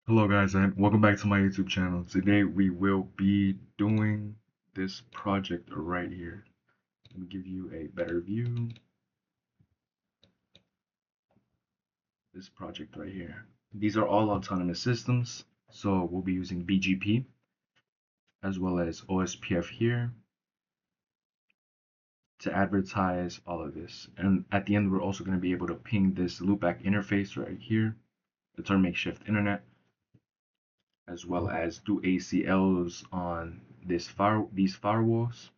Hello guys and welcome back to my YouTube channel. Today we will be doing this project right here. Let me give you a better view. This project right here. These are all autonomous systems, so we'll be using BGP as well as OSPF here to advertise all of this. And at the end we're also going to be able to ping this loopback interface right here. It's our makeshift internet, as well as do ACLs on these firewalls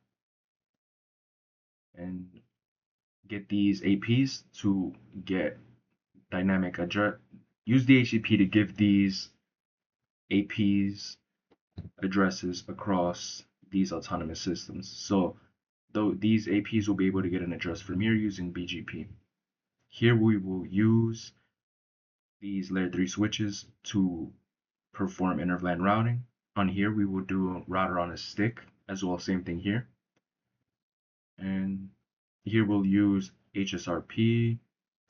and get these APs to get dynamic address. Use DHCP to give these APs addresses across these autonomous systems. So though these APs will be able to get an address from here using BGP. Here we will use these layer 3 switches to perform Inter-VLAN routing. On here we will do a router on a stick as well, same thing here. And here we'll use HSRP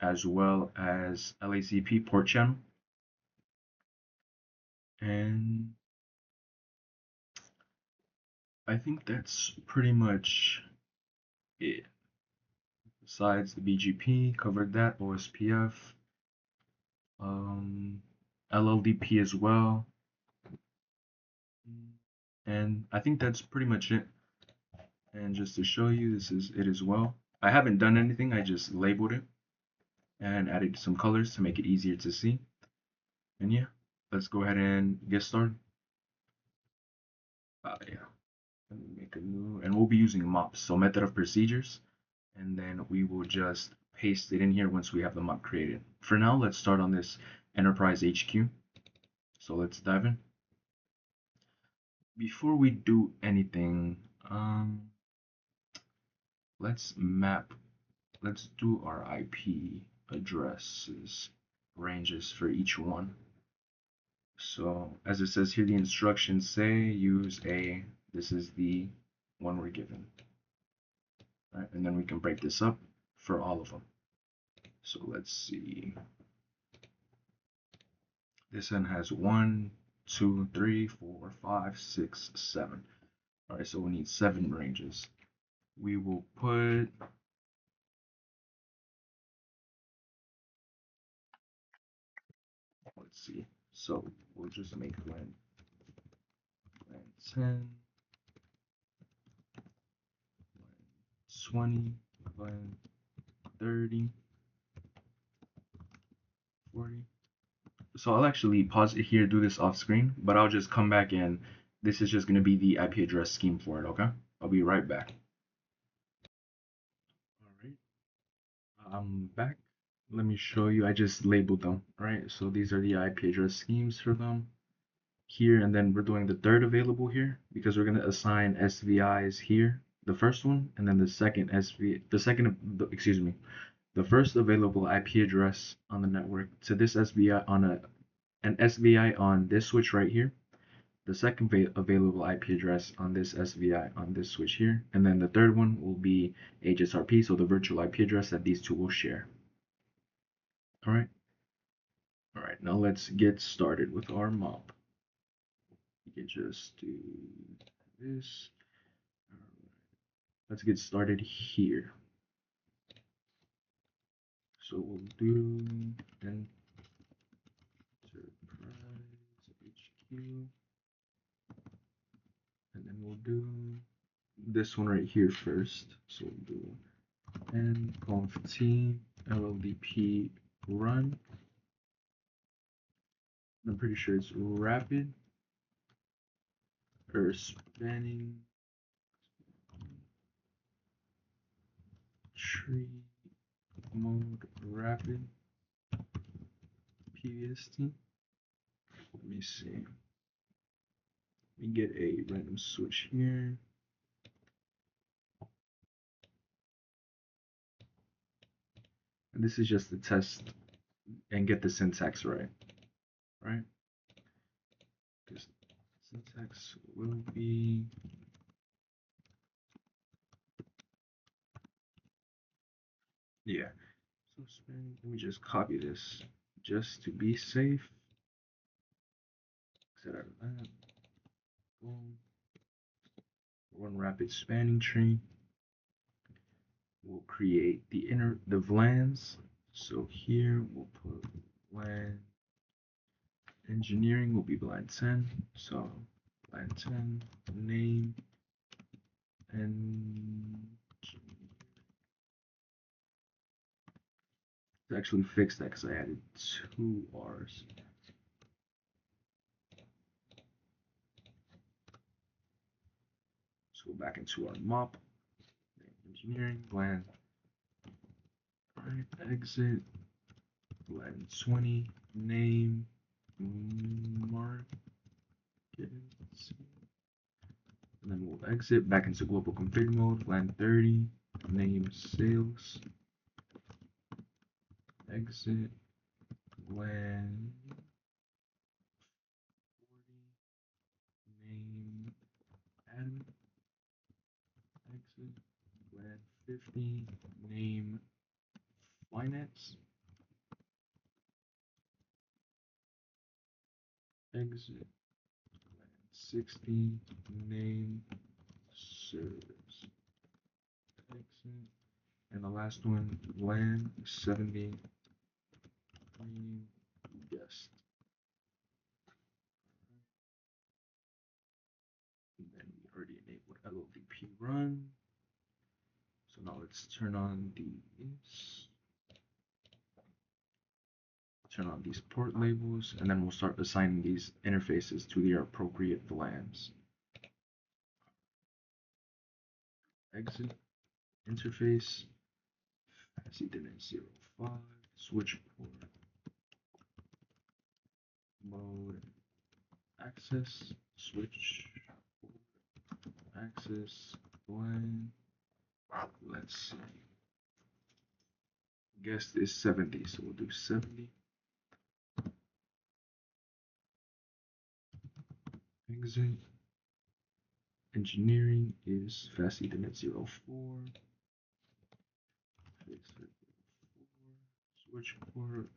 as well as LACP port channel. And I think that's pretty much it. Besides the BGP, covered that, OSPF, LLDP as well. And I think that's pretty much it. And just to show you, this is it as well. I haven't done anything, I just labeled it and added some colors to make it easier to see. And yeah, let's go ahead and get started. Yeah, let me make a new, and we'll be using mops, so method of procedures, and then we will just paste it in here once we have the mop created. For now, let's start on this enterprise HQ. So let's dive in. Before we do anything, let's do our IP addresses ranges for each one. So as it says here, the instructions say use a, this is the one we're given. Right, and then we can break this up for all of them. So let's see. This one has 1, 2, 3, 4, 5, 6, 7. All right, so we need 7 ranges. We will put, let's see. So we'll just make LAN 10, LAN 20, LAN 30, 40. So I'll actually pause it here, do this off screen, but I'll just come back and this is just going to be the IP address scheme for it, okay? I'll be right back. All right, I'm back. Let me show you. I just labeled them, right? So these are the IP address schemes for them here, and then we're doing the third available here because we're going to assign SVIs here, the first one, and then the first available IP address on the network to this SVI on an SVI on this switch right here, the second available IP address on this SVI on this switch here, and then the third one will be HSRP, so the virtual IP address that these two will share. All right. All right, now let's get started with our mop. We can just do this. All right. Let's get started here. So we'll do Enterprise HQ, and then we'll do this one right here first. So we'll do nconf LLDP run. I'm pretty sure it's rapid or spanning tree mode rapid PVST. Let me see. Let me get a random switch here. And this is just to test and get the syntax right, right? Because syntax will be yeah. So let me just copy this just to be safe. exit out of that. Boom. Run rapid spanning tree. We'll create the VLANs. So here we'll put VLAN. Engineering will be VLAN 10. So VLAN 10 name and to actually fix that because I added 2 R's. Let's go back into our mop. Engineering, VLAN, right, exit, VLAN 20, name, market, and then we'll exit back into global config mode, VLAN 30, name sales, exit, VLAN 40, name admin, exit, VLAN 50, name finance, exit, VLAN 60, name service, exit, and the last one, VLAN 70, name guest. And then we already enabled LLDP run. So now let's turn on these port labels, and then we'll start assigning these interfaces to their appropriate VLANs. Exit, interface, Ethernet 05, switch port, mode, access, switch, access, VLAN. Let's see. Guest is 70, so we'll do 70. Exit. Engineering is fast Ethernet 04. Switch port,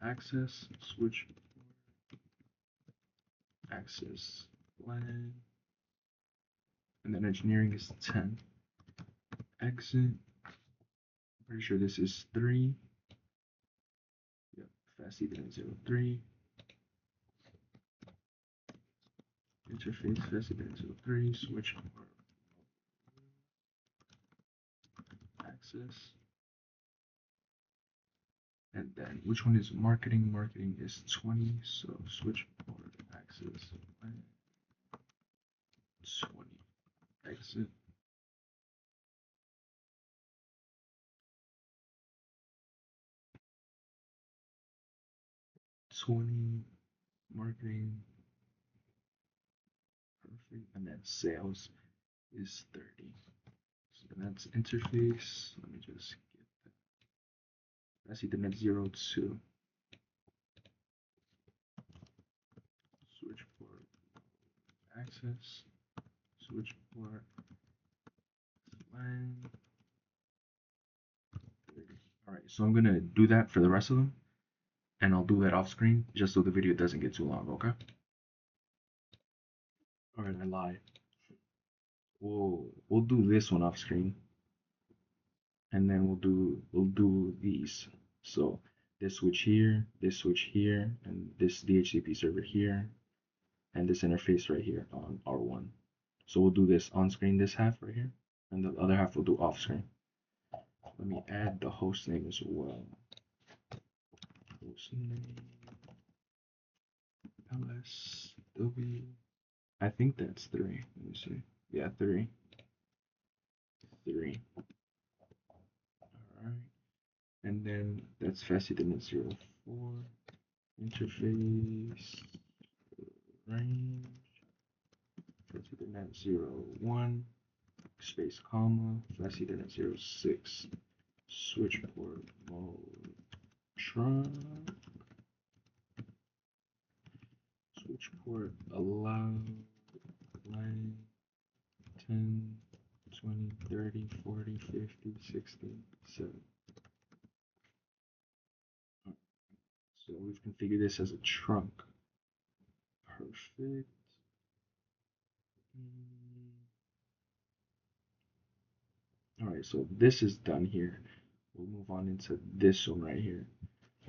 access, switch port, access, VLAN, and then engineering is 10. Exit. Pretty sure this is 3. Yep, fast Ethernet 03. Interface fast Ethernet 03. Switch port, access. And then which one is marketing? Marketing is 20. So switch port, access, VLAN, 20. Exit. Marketing, perfect, and then sales is 30. So that's interface. Let me just get that. I see the net 02. Switch port, access, switch port, line. All right, so I'm gonna do that for the rest of them, and I'll do that off screen just so the video doesn't get too long. Okay. All right, I lied. We'll do this one off screen, and then we'll do these. So this switch here, and this DHCP server here, and this interface right here on R1. So we'll do this on screen, this half right here, and the other half we'll do off screen. Let me add the host name as well. Host name LSW. I think that's 3. Let me see. Yeah, 3. 3. Alright. And then that's fast Ethernet 04. Interface range. Fast Ethernet 01. Space comma. Fast Ethernet 06. Switch port mode. Trunk. Switch port allow. Line 10, 20, 30, 40, 50, 60, 70. So we've configured this as a trunk. Perfect. All right, so this is done here. We'll move on into this one right here.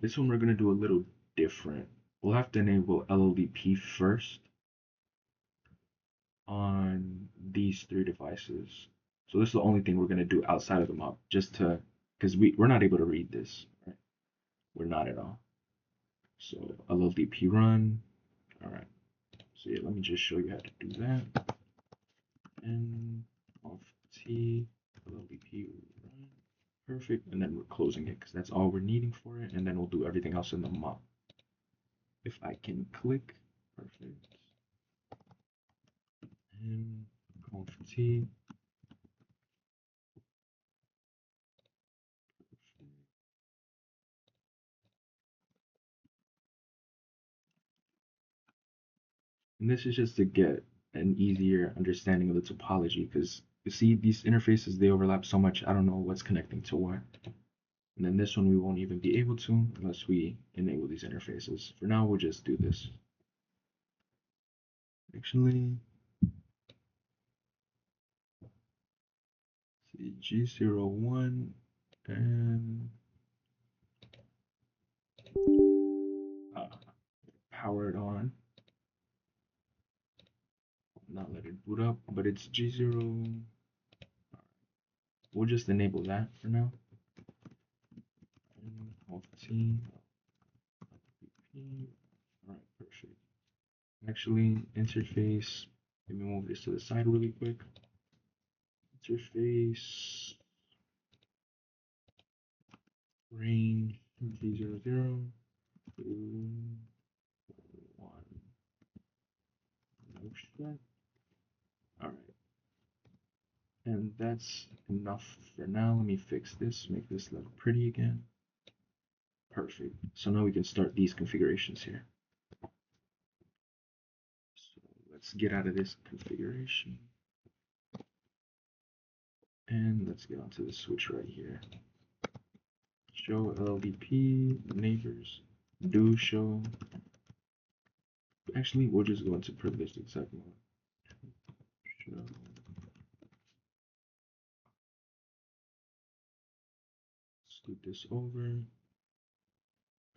This one we're gonna do a little different. We'll have to enable LLDP first on these three devices. So this is the only thing we're gonna do outside of the mob, just to, because we're not able to read this, right? We're not at all. So LLDP run. All right. So yeah, let me just show you how to do that. And off T LLDP run. Perfect. And then we're closing it because that's all we're needing for it. And then we'll do everything else in the mob. If I can click, perfect. And conf T. And this is just to get an easier understanding of the topology because you see these interfaces, they overlap so much, I don't know what's connecting to what. And then this one we won't even be able to unless we enable these interfaces. For now, we'll just do this. Actually, see G01 and power it on. Not let it boot up, but it's G0. We'll just enable that for now. And Alt T. Alright, perfect. Actually, interface. Let me move this to the side really quick. Interface range 300 to 1. No shit. Alright. And that's enough for now. Let me fix this, make this look pretty again. Perfect. So now we can start these configurations here. So let's get out of this configuration. And let's get onto the switch right here. Show LLDP, neighbors, do show. Actually, we'll just go into privileged exec mode. Show. Scoot this over.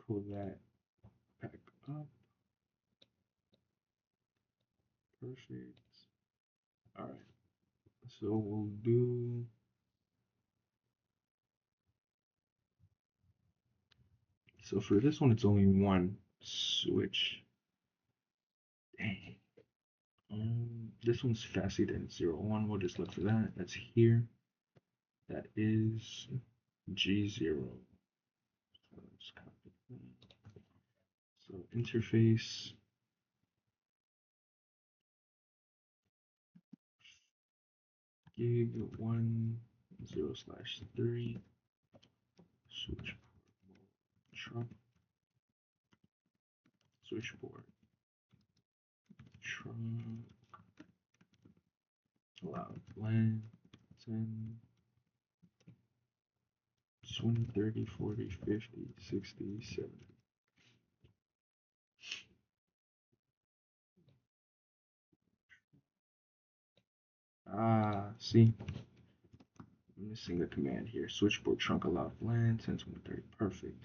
Pull that back up. Perfect. Alright. So we'll do. So for this one, it's only one switch. Dang. This one's faster than 01. We'll just look for that. That's here. That is G0. So let's copy that. So interface. Gig 10/3. Switchboard trunk. Switchboard trunk. Allowed LAN 10, 20, 30, 40, 50, 60, 70. See, I'm missing a command here. Switchboard trunk allowed LAN 10, 20, 30. Perfect.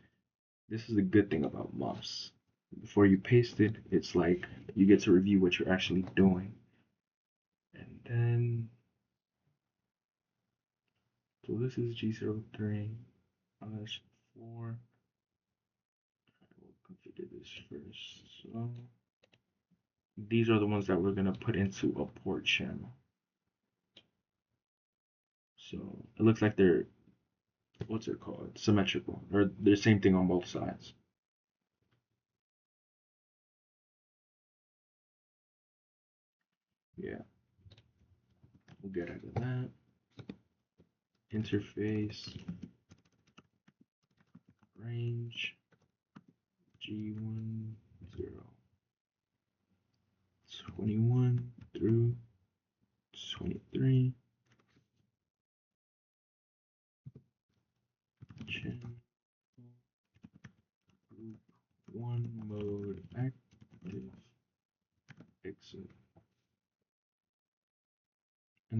This is the good thing about MOS. Before you paste it, it's like you get to review what you're actually doing. And then, so this is G03. That's 4. We'll configure this first. So these are the ones that we're gonna put into a port channel. So it looks like they're, what's it called? Symmetrical, or they're the same thing on both sides. Yeah, we'll get out of that. Interface range G10, 21 through 23. Channel group 1 mode active.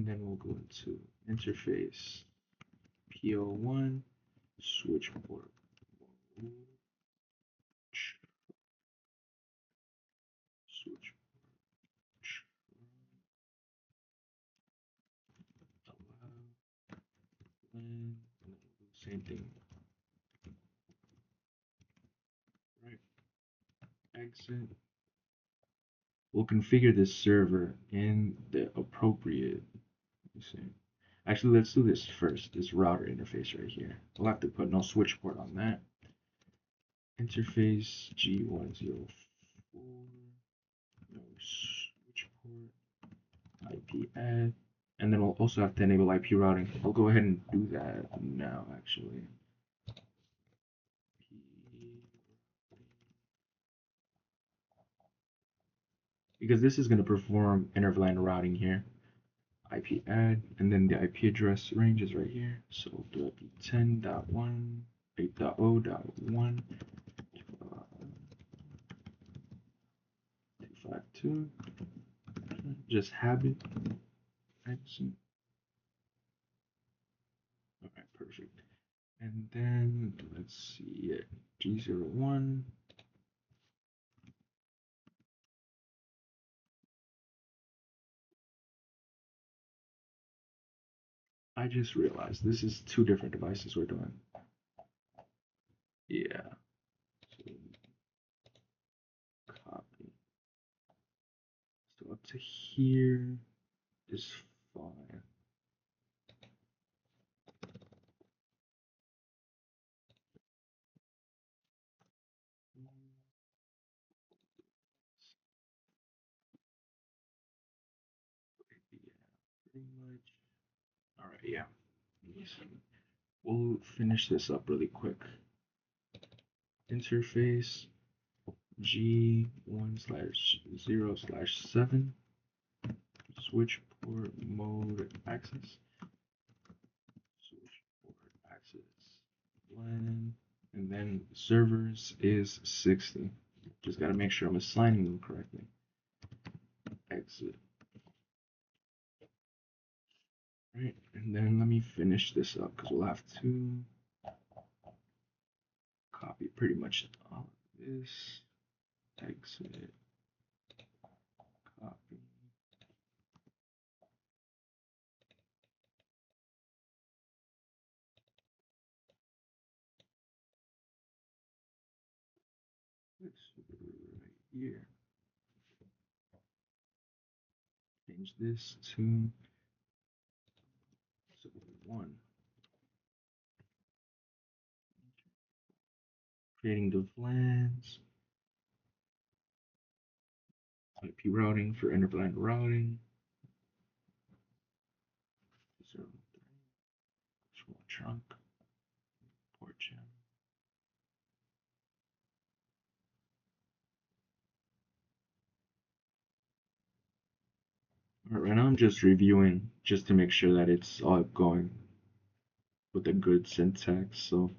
and then we'll go into interface PO1 switch port. Switch port, allow, and then we'll do the same thing. Right, exit. We'll configure this server in the appropriate. Actually, let's do this first. This router interface right here. We'll have to put no switch port on that. Interface G104. No switch port. IP add. And then we'll also have to enable IP routing. I'll go ahead and do that now, actually. Because this is going to perform Inter-VLAN routing here. IP add, and then the IP address range is right here. So we'll do IP 10.1, 8.0.1, 252, just habit, exit. Okay, perfect. And then let's see it, G01. I just realized this is two different devices we're doing. Yeah. So, copy. So up to here is fine. Pretty much. All right, yeah. We'll finish this up really quick. Interface G1/0/7 switch port mode access. Switch port access LAN, and then servers is 60. Just gotta make sure I'm assigning them correctly. Exit. Right, and then let me finish this up because we'll have to copy pretty much all of this. Exit. Copy. This right here. Change this to 1. Creating the VLANs. IP routing for Inter-VLAN routing. 03. Small trunk. Port channel. Alright, right now I'm just reviewing just to make sure that it's all going with a good syntax so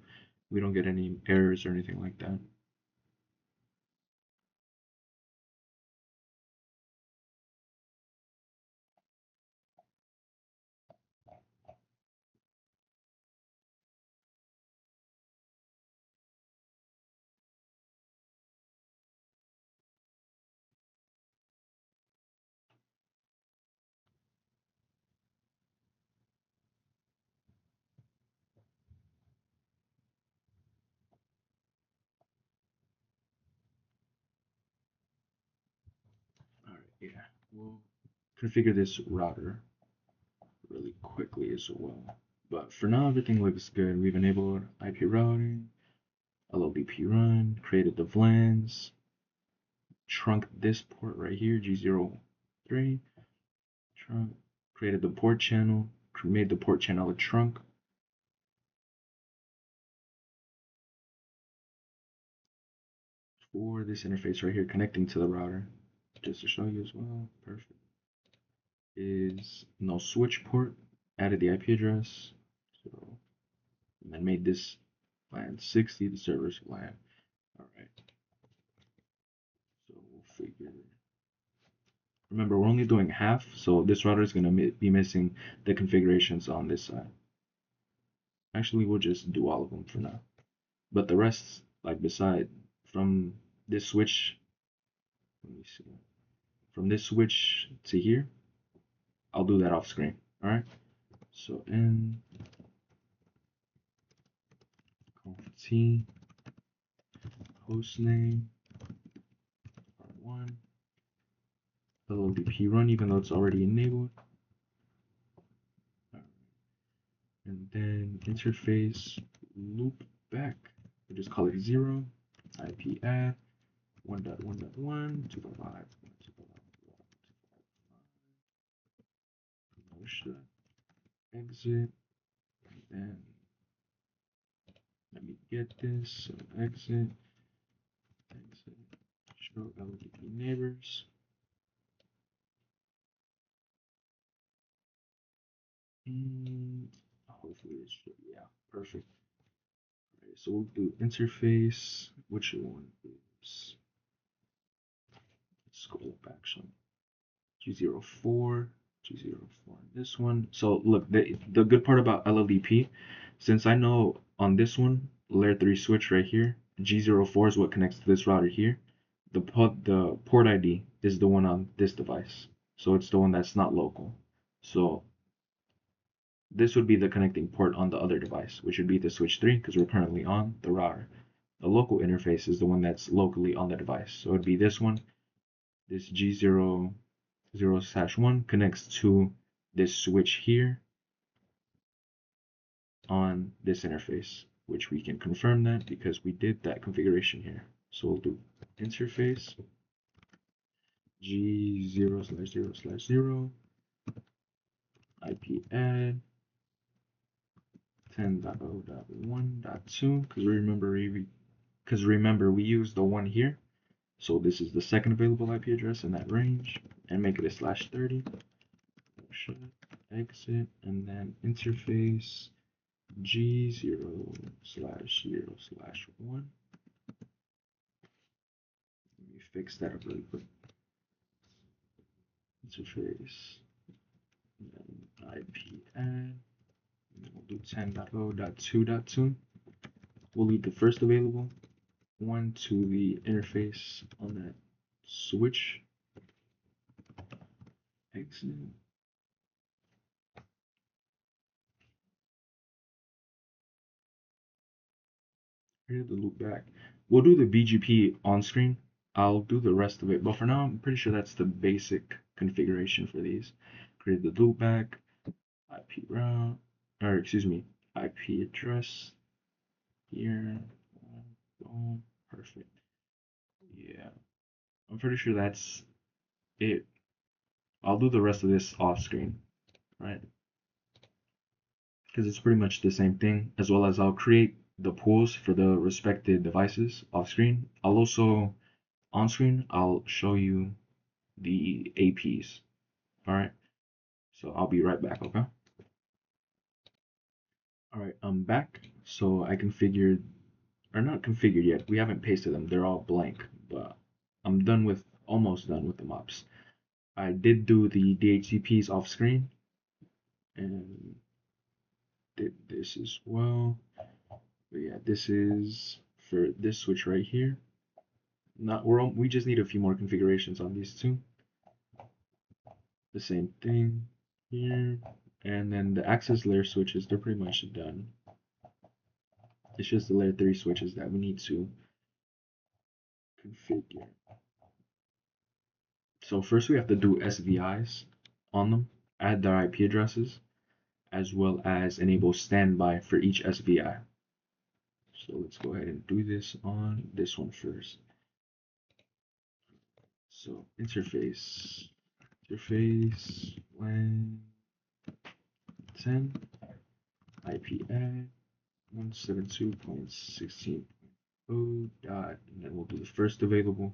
we don't get any errors or anything like that. Alright, yeah, we'll configure this router really quickly as well. But for now, everything looks good. We've enabled IP routing, LLDP run, created the VLANs, trunk this port right here, G03, trunk, created the port channel, made the port channel a trunk. For this interface right here, connecting to the router, just to show you as well, perfect, is no switch port, added the IP address, so, and then made this LAN 60, the server's LAN. All right, so we'll figure Remember, we're only doing half, so this router is going to be missing the configurations on this side. Actually, we'll just do all of them for now. But the rest, like beside, from this switch, let me see, from this switch to here, I'll do that off screen. All right. So n conf t hostname r1 LLDP run, even though it's already enabled. And then interface loopback, we just call it 0, IP add 1.1.1 to the 5, promotion, exit, and then let me get this, so exit, show LLDP neighbors. Hopefully it should, yeah, perfect. All right, so we'll do interface, which one is, let's scroll back some. G04, G04, this one. So look, the good part about LLDP, since I know on this one, layer 3 switch right here, G04 is what connects to this router here. The port ID is the one on this device. So it's the one that's not local. So this would be the connecting port on the other device, which would be the switch 3 because we're currently on the router. The local interface is the one that's locally on the device. So it would be this one, this G00/1 connects to this switch here on this interface, which we can confirm that because we did that configuration here. So we'll do interface G0/0/0 IP add 10.0.1.2 because remember we used the one here. So this is the second available IP address in that range, and make it a /30. Exit, and then interface G0/0/1. Let me fix that up really quick. Interface, and then IP add, and then we'll do 10.0.2.2. We'll leave the first available one to the interface on that switch. Exit. Here's the loop back. We'll do the BGP on screen. I'll do the rest of it, but for now, I'm pretty sure that's the basic configuration for these. Create the loopback, IP route, or excuse me, IP address here. Boom, perfect. Yeah, I'm pretty sure that's it. I'll do the rest of this off screen, right? Because it's pretty much the same thing, as well as I'll create the pools for the respective devices off screen. I'll also, on screen, I'll show you the APs. All right, so I'll be right back, okay? All right, I'm back. So I configured, or not configured yet, we haven't pasted them, they're all blank, but I'm almost done with the mops. I did do the DHCPs off screen and did this as well. But yeah, this is for this switch right here. We just need a few more configurations on these two. The same thing here, and then the access layer switches, they're pretty much done. It's just the layer 3 switches that we need to configure. So first we have to do SVIs on them, add their IP addresses, as well as enable standby for each SVI. So let's go ahead and do this on this one first. So interface WAN 10 IP add 172.16.0 dot, and then we'll do the first available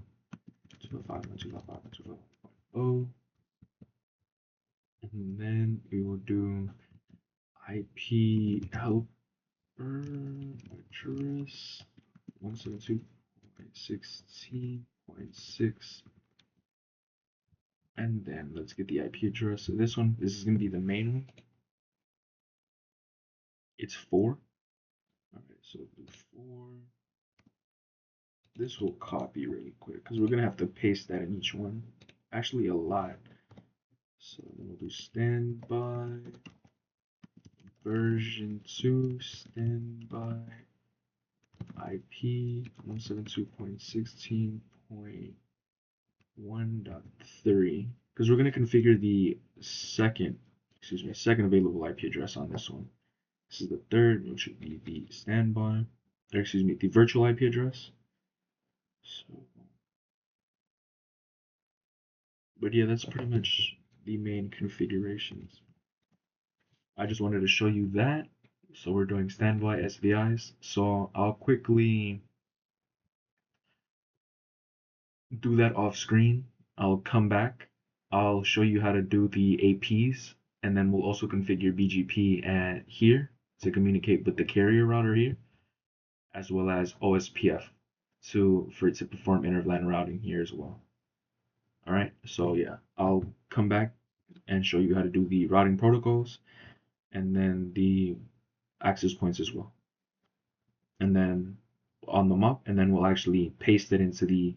205.255.255.0, and then we will do IP helper address 172.16.6 And then let's get the IP address. So this is going to be the main one. It's 4. All right, so do 4. This will copy really quick because we're going to have to paste that in each one. Actually, a lot. So then we'll do standby version 2 standby IP 172.16.1.3 because we're going to configure the second available IP address on this one. This is the third, which should be the standby, or the virtual IP address. So, but yeah, that's pretty much the main configurations. I just wanted to show you that. So we're doing standby SVIs. So I'll quickly do that off screen. I'll come back. I'll show you how to do the APs, and then we'll also configure BGP and here to communicate with the carrier router here, as well as OSPF for it to perform inter-VLAN routing here as well. All right, so yeah, I'll come back and show you how to do the routing protocols and then the access points as well. And then on them up, and then we'll actually paste it into the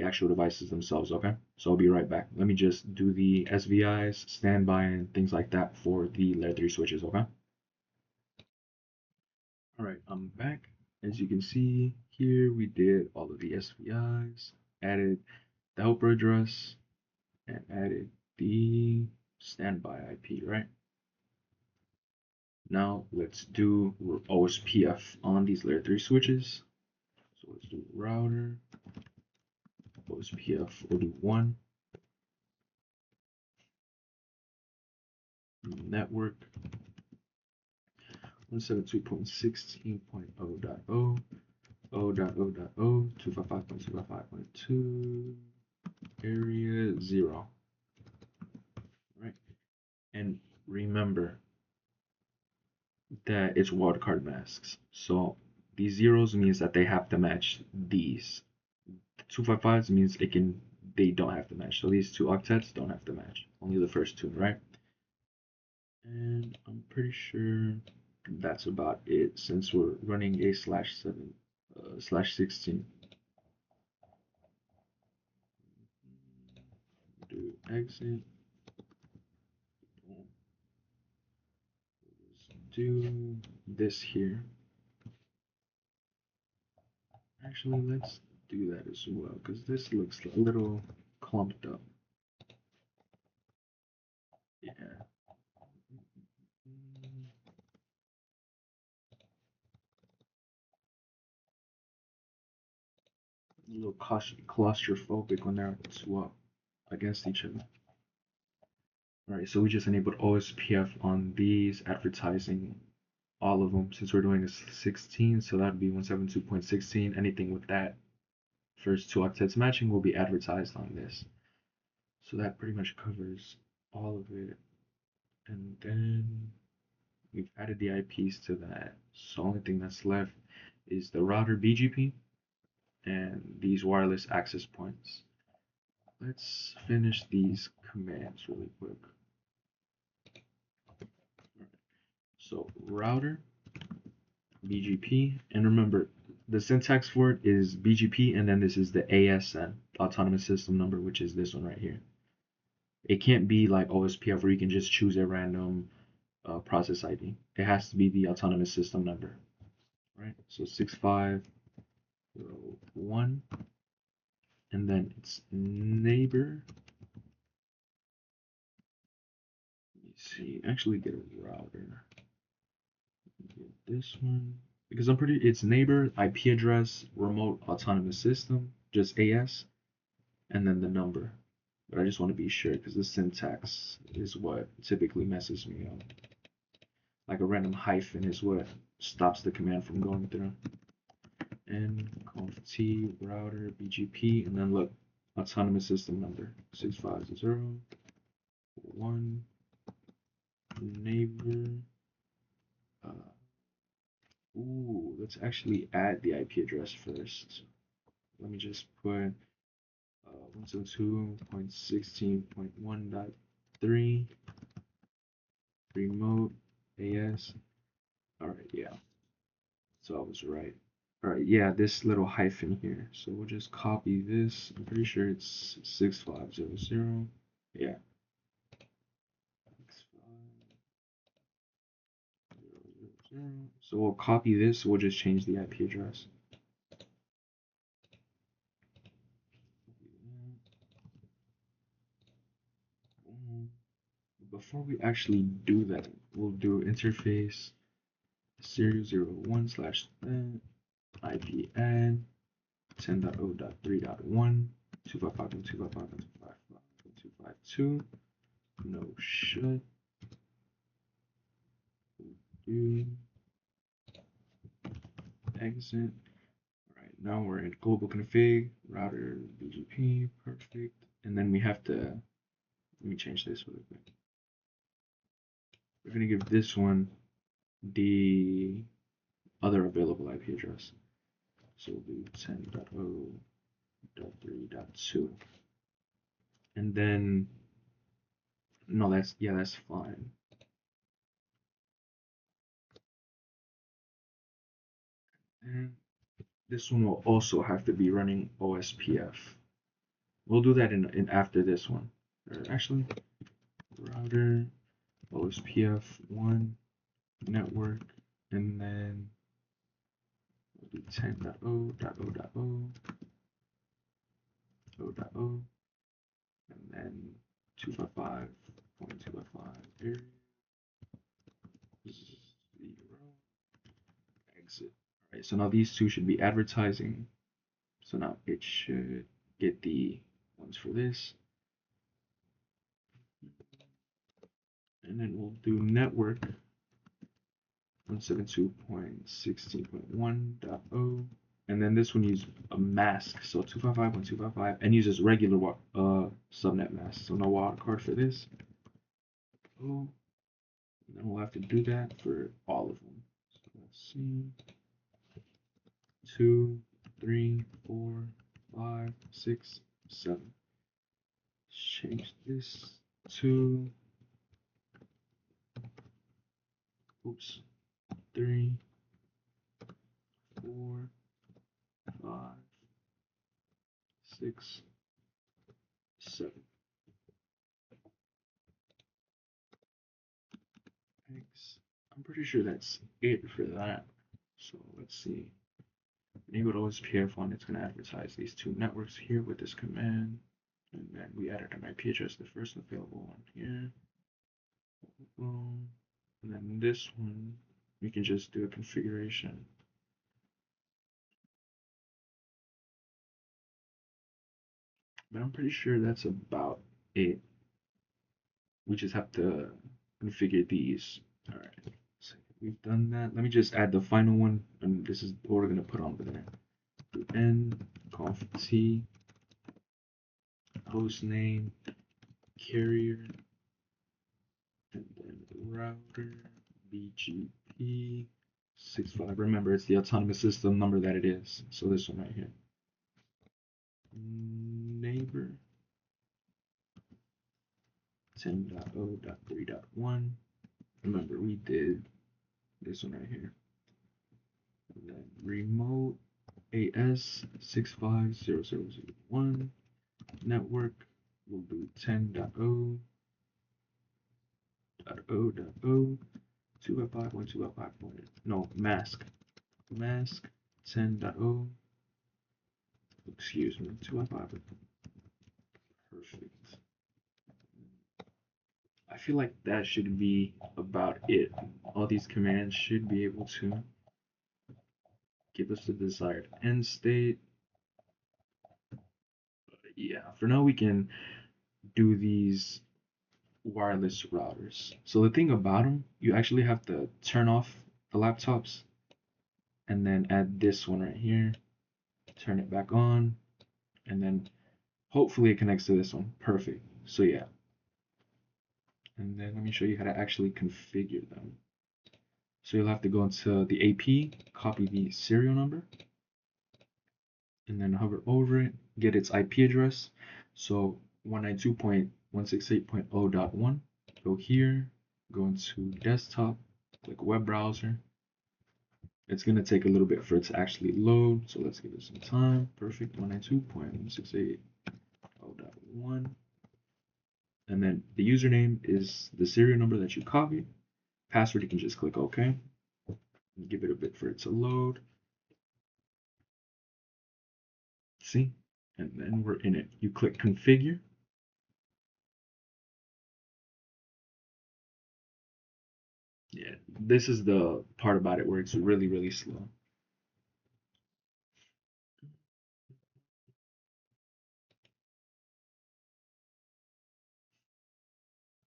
actual devices themselves, okay? So I'll be right back. Let me just do the SVIs, standby, and things like that for the layer 3 switches, okay? All right, I'm back. As you can see here, we did all of the SVIs, added the helper address, and added the standby IP, right? Now let's do OSPF on these layer 3 switches. So let's do router, OSPF, we'll do 1, network, 172.16.0.0, 0.0.0, 255.255.2, area 0. Right? And remember that it's wildcard masks. So these zeros means that they have to match these. The 255s means they don't have to match. So these 2 octets don't have to match. Only the first 2, right? And I'm pretty sure that's about it since we're running a /7/16. Do exit. Do this here. Actually, let's do that as well because this looks a little clumped up. Yeah. A little claustrophobic when they're swapped against each other. Alright, so we just enabled OSPF on these, advertising all of them since we're doing a 16, so that would be 172.16. Anything with that first 2 octets matching will be advertised on this. So that pretty much covers all of it. And then we've added the IPs to that. So the only thing that's left is the router BGP and these wireless access points. Let's finish these commands really quick. So router BGP, and remember the syntax for it is BGP, and then this is the ASN, autonomous system number, which is this one right here. It can't be like OSPF where you can just choose a random process ID. It has to be the autonomous system number, right? So 6501, and then it's neighbor. Let me see, actually get a router. Get this one because it's neighbor, IP address, remote autonomous system, just AS, and then the number. But I just want to be sure because the syntax is what typically messes me up. Like a random hyphen is what stops the command from going through. And conf t router BGP, and then look, autonomous system number 6501 neighbor. Ooh, let's actually add the IP address first. Let me just put 172.16.1.3 remote AS. All right, yeah. So I was right. All right, yeah, this little hyphen here. So we'll just copy this. I'm pretty sure it's 6500. Yeah. 6500. So we'll copy this. We'll just change the IP address. Before we actually do that, we'll do interface serial01/that IP add 10.0.3.1 255.255.255.252 no should do exit. All right, now we're in global config router BGP, perfect. And then we have to, let me change this really quick. We're gonna give this one the other available IP address. So we'll do 10.0.3.2. And then, no, that's fine. And this one will also have to be running OSPF. We'll do that in after this one. Or actually, router OSPF 1 network, and then we'll do 10.0.0.0.0, and then 255.255 area 0 exit. All right, so now these two should be advertising. So now it should get the ones for this. And then we'll do network 172.16.1.0, and then this one uses a mask, so 255.255, and uses regular subnet mask, so no wildcard for this. Oh, and then we'll have to do that for all of them. So let's see, 2, 3, 4, 5, 6, 7. Change this to 3, 4, 5, 6, 7. I'm pretty sure that's it for that. So let's see. Enable OSPF on, it's going to advertise these two networks here with this command. And then we added an IP address, the first available one here. And then this one, we can just do a configuration. But I'm pretty sure that's about it. We just have to configure these. All right, so we've done that. Let me just add the final one, and this is what we're going to put on there. Do n conf t host name carrier, and then router BGP 65. Remember, it's the autonomous system number that it is. So this one right here. Neighbor 10.0.3.1. Remember, we did this one right here. And then remote AS 650001 network. We'll do 10.0.0.0 255.255. No, mask 10.0. Excuse me, 255. Perfect. I feel like that should be about it. All these commands should be able to give us the desired end state. Yeah, for now we can do these wireless routers. So the thing about them, you actually have to turn off the laptops and then add this one right here, turn it back on, and then hopefully it connects to this one. Perfect. So yeah. And then let me show you how to actually configure them. So you'll have to go into the AP, copy the serial number, and then hover over it, get its IP address. So 192.168.0.1, go here, go into desktop, click web browser. It's going to take a little bit for it to actually load, so let's give it some time. Perfect, 192.168.0.1. And then the username is the serial number that you copied. Password, you can just click OK. Give it a bit for it to load. See? And then we're in it. You click configure. Yeah, this is the part about it where it's really, really slow.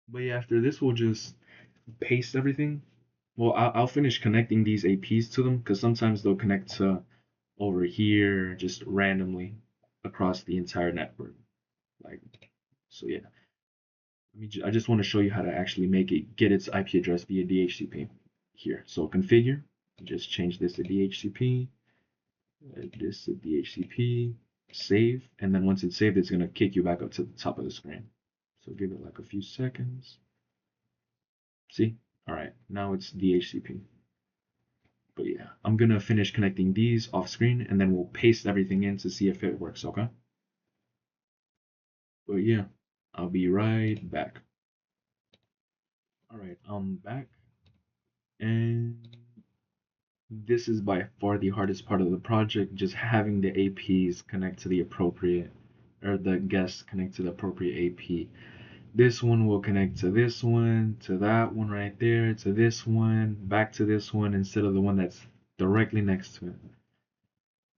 But yeah, after this, we'll just paste everything. Well, I'll finish connecting these APs to them because sometimes they'll connect to over here just randomly across the entire network. Like, so yeah. I just want to show you how to actually make it get its IP address via DHCP here. So configure, just change this to DHCP, this to DHCP, save, and then once it's saved, it's gonna kick you back up to the top of the screen. So give it like a few seconds. See? All right, now it's DHCP. But yeah, I'm gonna finish connecting these off screen and then we'll paste everything in to see if it works, okay? But yeah, I'll be right back. All right, I'm back, and this is by far the hardest part of the project, just having the APs connect to the appropriate, or the guests connect to the appropriate AP. This one will connect to this one, to that one right there, to this one, back to this one instead of the one that's directly next to it.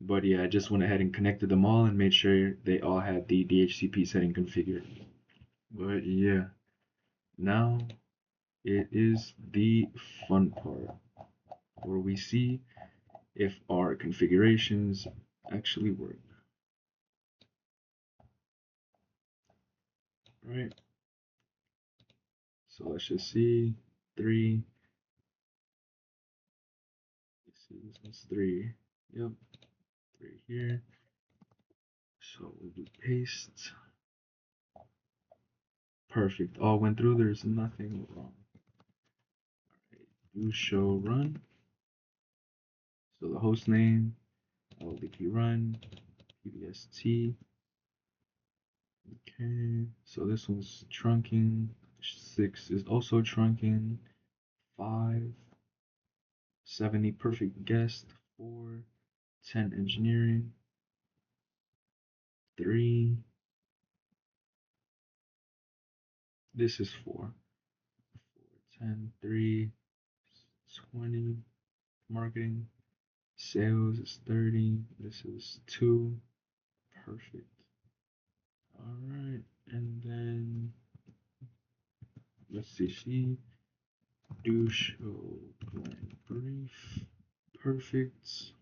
But yeah, I just went ahead and connected them all and made sure they all had the DHCP setting configured. But yeah, now it is the fun part where we see if our configurations actually work. Right? So let's just see 3. Let's see, this one's 3. Yep, 3 here. So we'll do paste. Perfect. All went through. There's nothing wrong. Alright, do show run. So the host name, LLDP run, PBST. Okay, so this one's trunking. 6 is also trunking. 5, 70 perfect guest. 4, 10 engineering. 3, this is 4. 10, 3, 20, marketing. Sales is 30. This is 2. Perfect. All right, and then let's see. Do show plan brief. Perfect.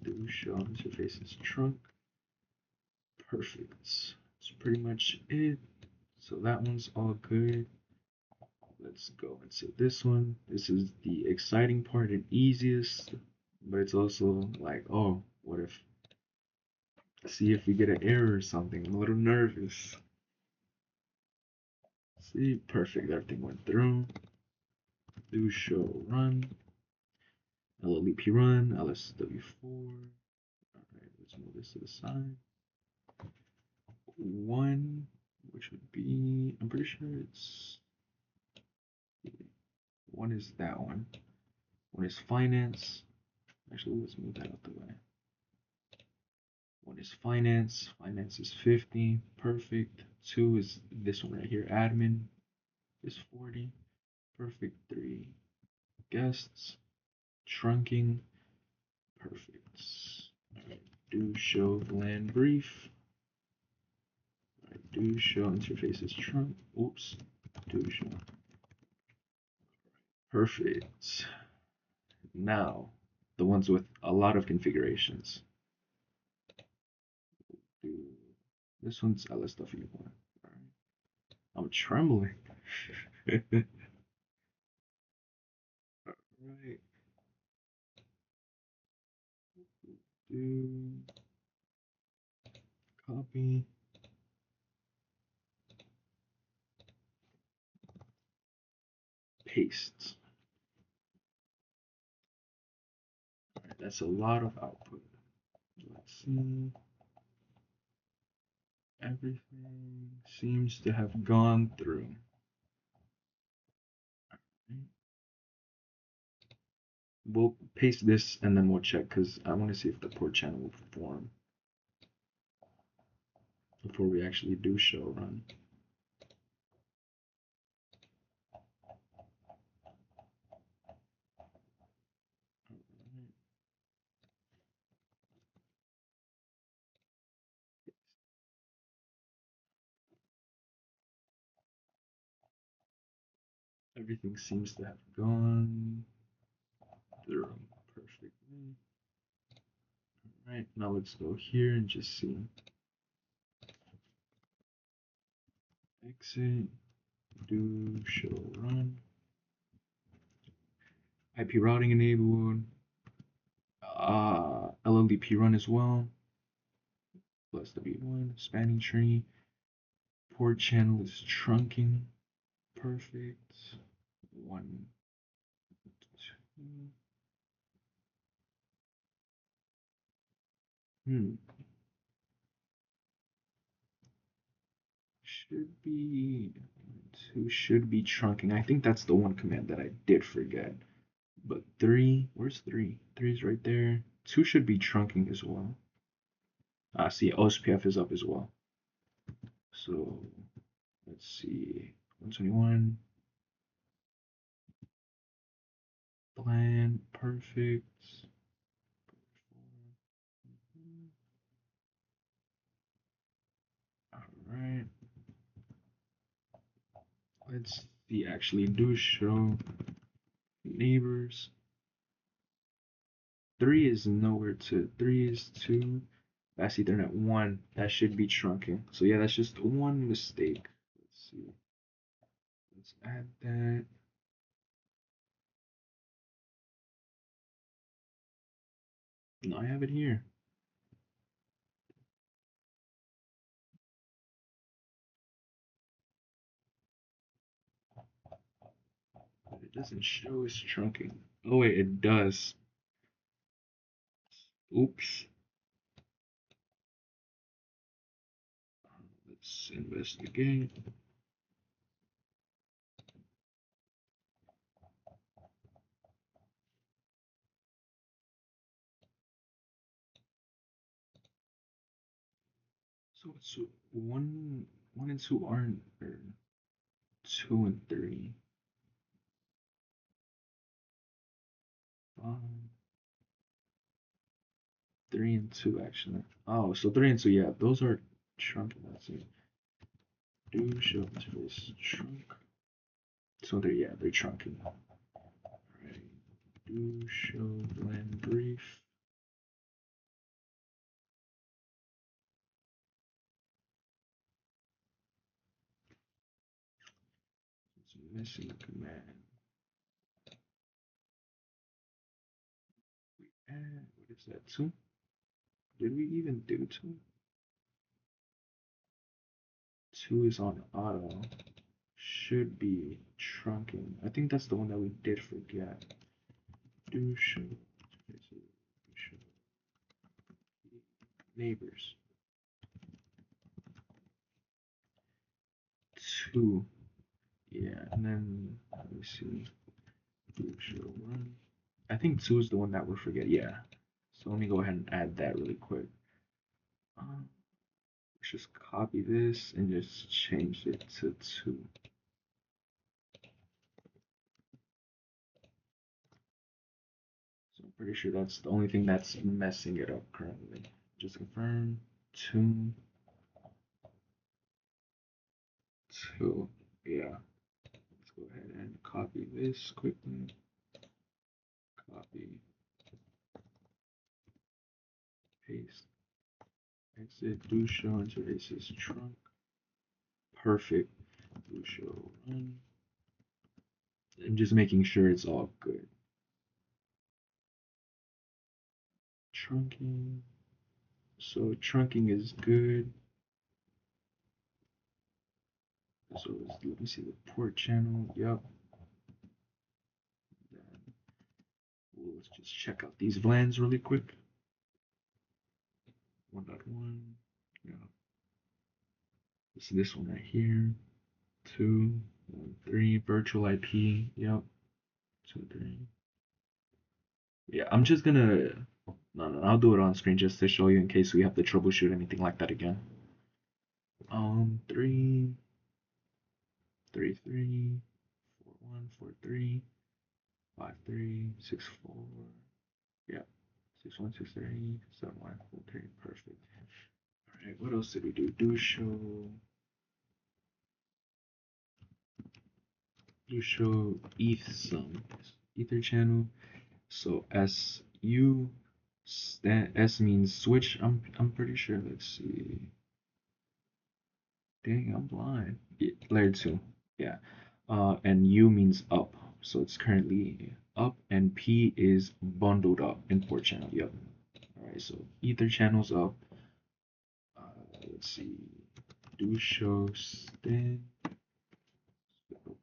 Do show interfaces trunk. Perfect. That's pretty much it. So that one's all good. Let's go into this one. This is the exciting part and easiest, but it's also like, oh, what if, see if we get an error or something. I'm a little nervous. See, perfect. Everything went through. Do show run. LLDP run. LSW4. All right, let's move this to the side. 1, which would be, I'm pretty sure it's, 1 is that one. 1 is finance. Actually, let's move that out the way. 1 is finance. Finance is 50. Perfect. 2 is this one right here. Admin is 40. Perfect. 3 guests. Trunking. Perfect. Alright, do show VLAN brief. Alright, do show interfaces trunk. Oops. Do show. Perfect. Now, the ones with a lot of configurations. This one's LSW1. Right. I'm trembling. Alright. Do copy. paste. All right, that's a lot of output. Let's see. Everything seems to have gone through. We'll paste this and then we'll check because I want to see if the port channel will perform before we actually do show run. Everything seems to have gone through perfectly. All right, now let's go here and just see. Exit, do show run. IP routing enabled. LLDP run as well. Plus W1, spanning tree. Port channel is trunking. Perfect. 1, 2. Should be 2 should be trunking. I think that's the one command that I did forget. But 3, where's 3? 3 is right there. 2 should be trunking as well. See, OSPF is up as well. So let's see, 121. Plan, perfect. All right. Let's see, actually do show neighbors. 3 is nowhere to, 3 is 2. That's Ethernet 1. That should be trunking. So yeah, that's just one mistake. Let's see. Let's add that. No, I have it here. But it doesn't show it's trunking. Oh wait, it does. Oops. Let's investigate. So it's 1 and 2 aren't, or 2 and 3. 5. 3 and 2 actually. Oh, so 3 and 2, yeah, those are trunking. Let's see. Do show interface trunk. So they're, yeah, they're trunking. Alright. Do show VLAN brief. It's missing a command. What is that? 2? Did we even do 2? 2 is on auto. Should be trunking. I think that's the one that we did forget. Do show neighbors. 2. Yeah, and then let me see. Do show run. I think 2 is the one that we forget. Yeah. So let me go ahead and add that really quick. Let's just copy this and just change it to 2. So I'm pretty sure that's the only thing that's messing it up currently. Just confirm 2. 2. Yeah. Let's go ahead and copy this quickly. Copy. Paste. Exit. Do show interfaces trunk. Perfect. Do show run. I'm just making sure it's all good. Trunking. So trunking is good. So let me see the port channel. Yep. let's just check out these VLANs really quick. 1.1, yeah. This one right here. 2, 1, 3, virtual IP, yep. 2, 3. Yeah, I'm just gonna, no, I'll do it on screen just to show you in case we have to troubleshoot anything like that again. 3, 3, 3, 4, 1, 4, 3, 5, 3, 6, 4, yeah, 6, 1, 6, 3, 7, 1, 4, 3, perfect. All right, what else did we do? Do show ETH sum, EtherChannel. So SU S means switch. I'm pretty sure. Let's see. Dang, I'm blind. Yeah, layer 2. Yeah. And U means up. So it's currently up, and P is bundled up in port channel. Yep. All right. So ether channels up. Let's see. Do show stand.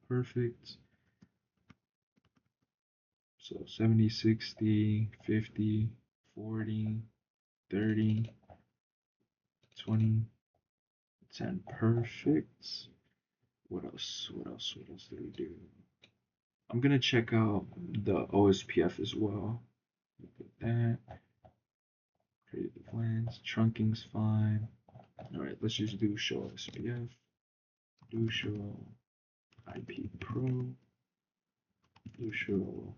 Perfect. So 70, 60, 50, 40, 30, 20, 10. Perfect. What else? What else did we do? I'm gonna check out the OSPF as well. Look at that. Create the plans. Trunking's fine. Alright, let's just do show OSPF. Do show IP Pro. Do show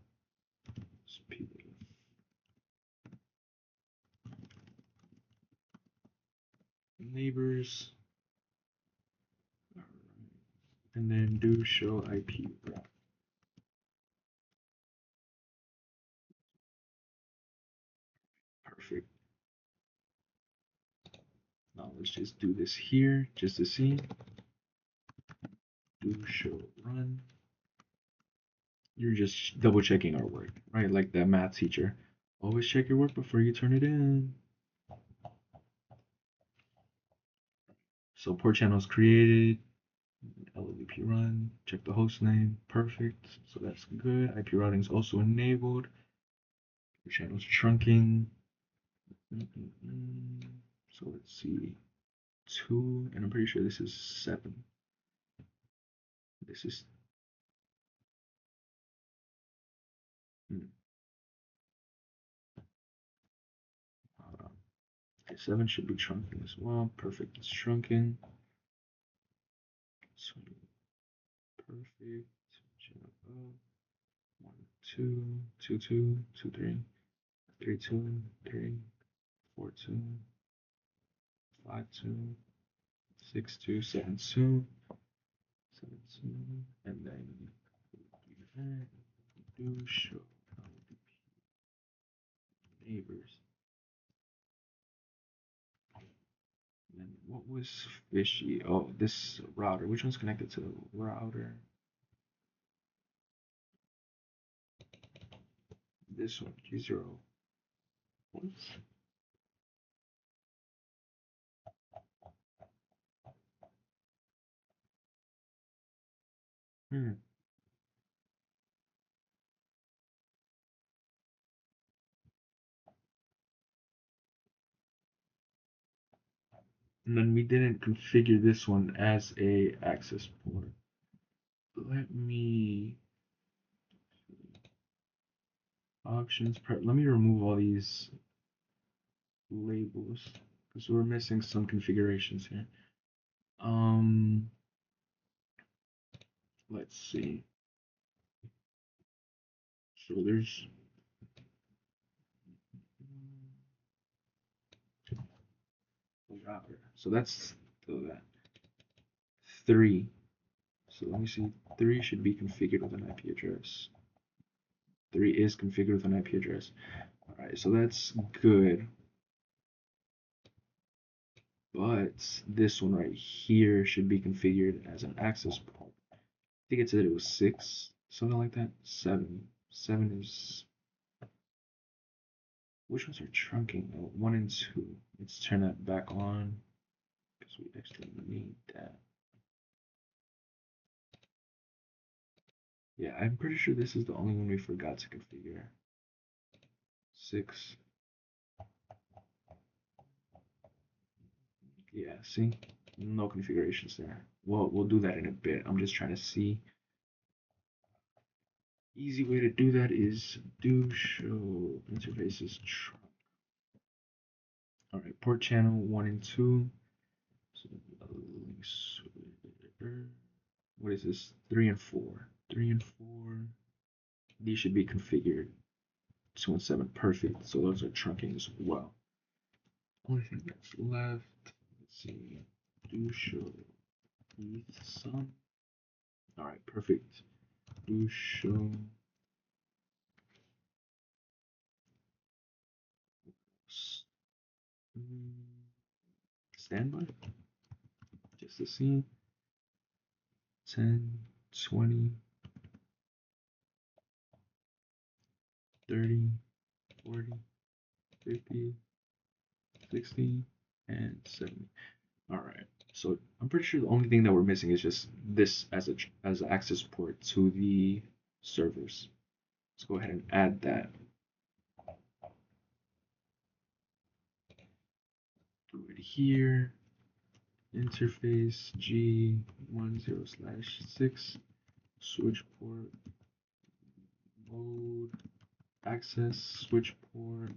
SPF. Neighbors. And then do show IP route. Perfect. Now let's just do this here just to see. Do show run. You're just double checking our work, right? Like that math teacher. Always check your work before you turn it in. So port channels created. LLDP run. Check the host name. Perfect. So that's good. IP routing is also enabled. The channel's trunking. So let's see. 2, and I'm pretty sure this is 7. This is okay, 7 should be trunking as well. Perfect, it's trunking. So perfect. Channel up. 1, 2, 2, 2, 2, 3, 3, 2, 3, 4, 2, 5, 2, 6, 2, 7, 2, 7, 2, and then do show LLDP neighbors. And then what was fishy? Oh, this router. Which one's connected to the router? This one, G0. What? Hmm. And then we didn't configure this one as a access port. Let me options. Let me remove all these labels because we're missing some configurations here. Let's see. So there's router. So that's that 3. So let me see. 3 should be configured with an IP address. 3 is configured with an IP address. All right, so that's good. But this one right here should be configured as an access port. I think it said it was 6, something like that. 7. 7 is. Which ones are trunking? Oh, 1 and 2. Let's turn that back on because we actually need that. Yeah, I'm pretty sure this is the only one we forgot to configure. 6. Yeah, see, no configurations there. Well, we'll do that in a bit. I'm just trying to see. Easy way to do that is do show interfaces trunk. All right, port channel 1 and 2. So what is this? 3 and 4. 3 and 4. These should be configured. 2 and 7, perfect. So those are trunking as well. Only thing that's left. Let's see. Do show ETH sum. All right, perfect. Do show standby. Just to see. 10, 20, 30, 40, 50, 60, and 70. All right. So I'm pretty sure the only thing that we're missing is just this as an access port to the servers. Let's go ahead and add that. Do it here. Interface G10/6 switch port mode access switch port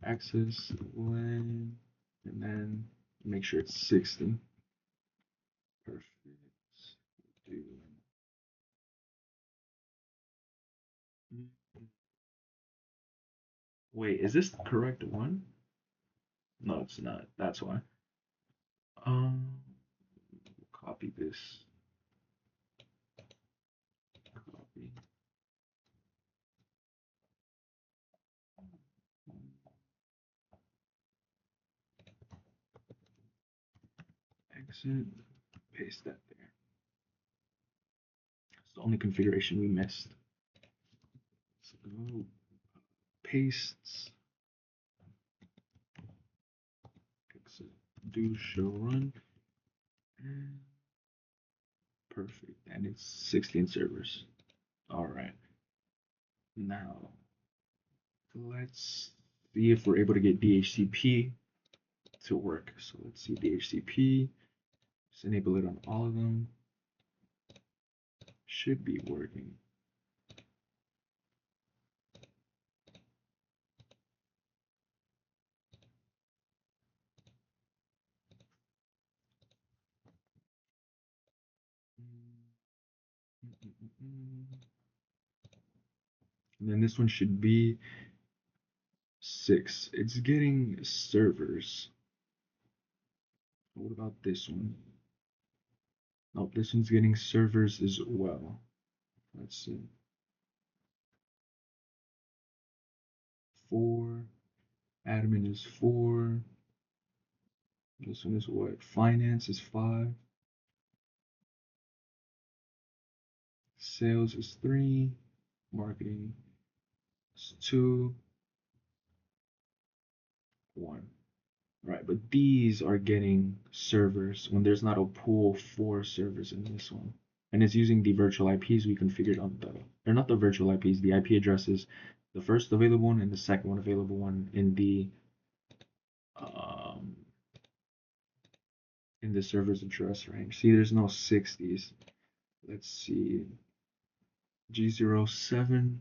access LAN, and then make sure it's 60. Perfect. Wait, is this the correct one? No, it's not. That's why. Copy this. Copy. Exit. Paste that there. It's the only configuration we missed. Let's go. Pastes. Exit. Do show run. And perfect. And it's 16 servers. All right. Now, let's see if we're able to get DHCP to work. So let's see DHCP. Just enable it on all of them. Should be working. And then this one should be 6. It's getting servers. What about this one? Nope, this one's getting servers as well. Let's see. 4. Admin is 4. This one is what? Finance is 5. Sales is 3. Marketing is 2. 1. Right, but these are getting servers when there's not a pool for servers in this one. And it's using the virtual IPs we configured on the, or not the virtual IPs, the IP addresses, the first available one and the second one available one in the server's address range. See, there's no 60s. Let's see. G07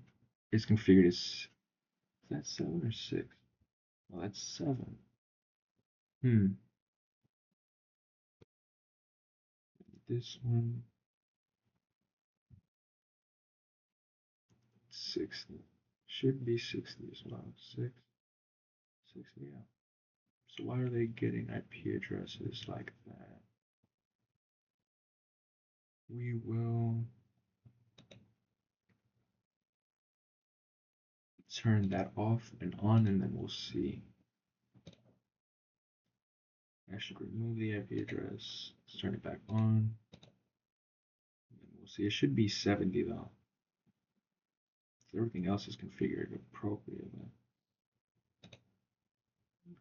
is configured as, is that 7 or 6? Well, that's 7. This one, 60. Should be 60 as well. 6, 60, yeah. So why are they getting IP addresses like that? We will turn that off and on, and then we'll see. I should remove the IP address. Let's turn it back on. And we'll see. It should be 70 though. So everything else is configured appropriately.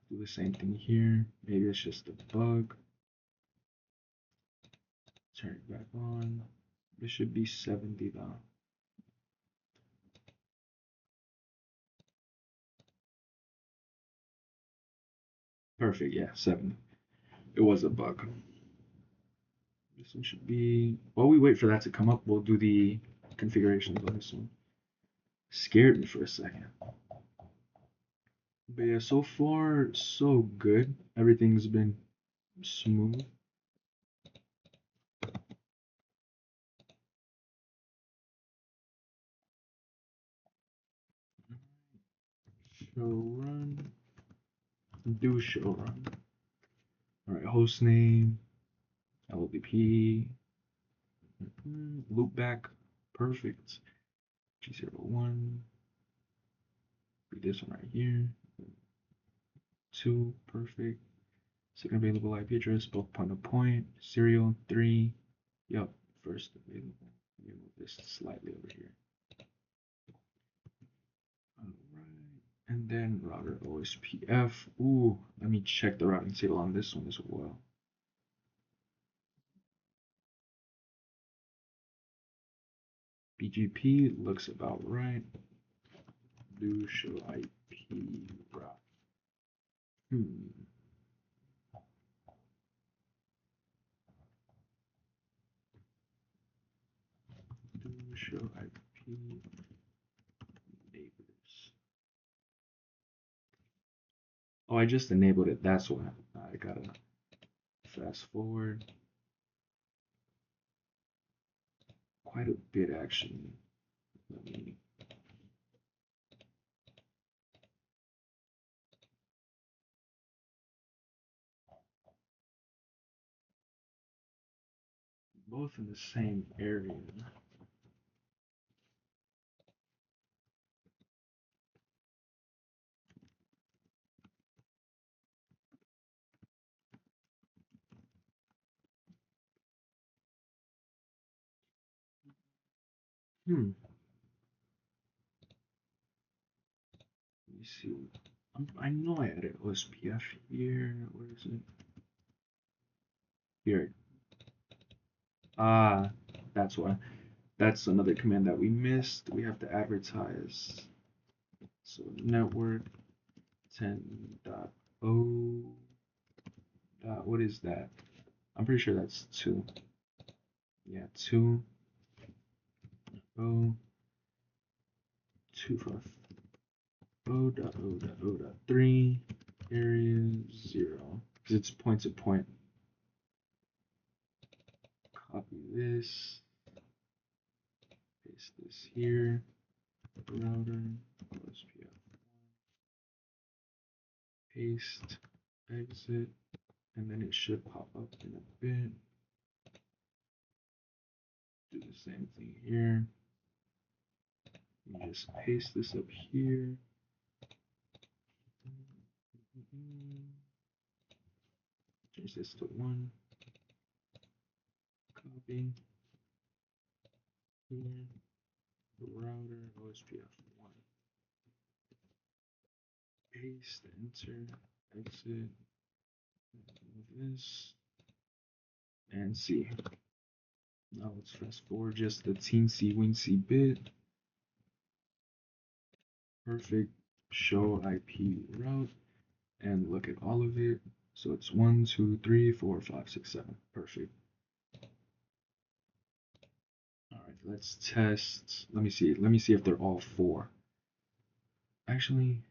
Do the same thing here. Maybe it's just a bug. Turn it back on. It should be 70 though. Perfect, yeah, 7. It was a bug. This one should be, while we wait for that to come up, we'll do the configurations on this one. Scared me for a second. But yeah, so far, so good. Everything's been smooth. Show run. Do show run. Alright, host name, LLDP, loopback, perfect. G01, be this one right here. 2, perfect. Second available IP address, both point to point. Serial 3, yep, first available. Let me move this slightly over here. Alright, and then router OSPF. Ooh, let me check the routing table on this one as well. BGP looks about right. Do show IP route. Do show IP neighbors. Oh, I just enabled it. That's why. I gotta fast forward. Quite a bit actually. Let me. Both in the same area. Let me see. I know I added OSPF here. Where is it? Here. Ah, that's why. That's another command that we missed. We have to advertise. So network 10.0. What is that? I'm pretty sure that's 2. Yeah, 2. O 2.0.0.0.3 area 0 because it's point to point. Copy this, paste this here, router, OSPF, paste, exit, and then it should pop up in a bit. Do the same thing here. You just paste this up here. Change this to 1. Copy. Here. Router OSPF 1. Paste, enter, exit, move this, and see. Now let's fast forward just the teensy weensy bit. Perfect. Show IP route and look at all of it. So it's 1, 2, 3, 4, 5, 6, 7. Perfect. All right, let's test. Let me see. Let me see if they're all 4. Actually,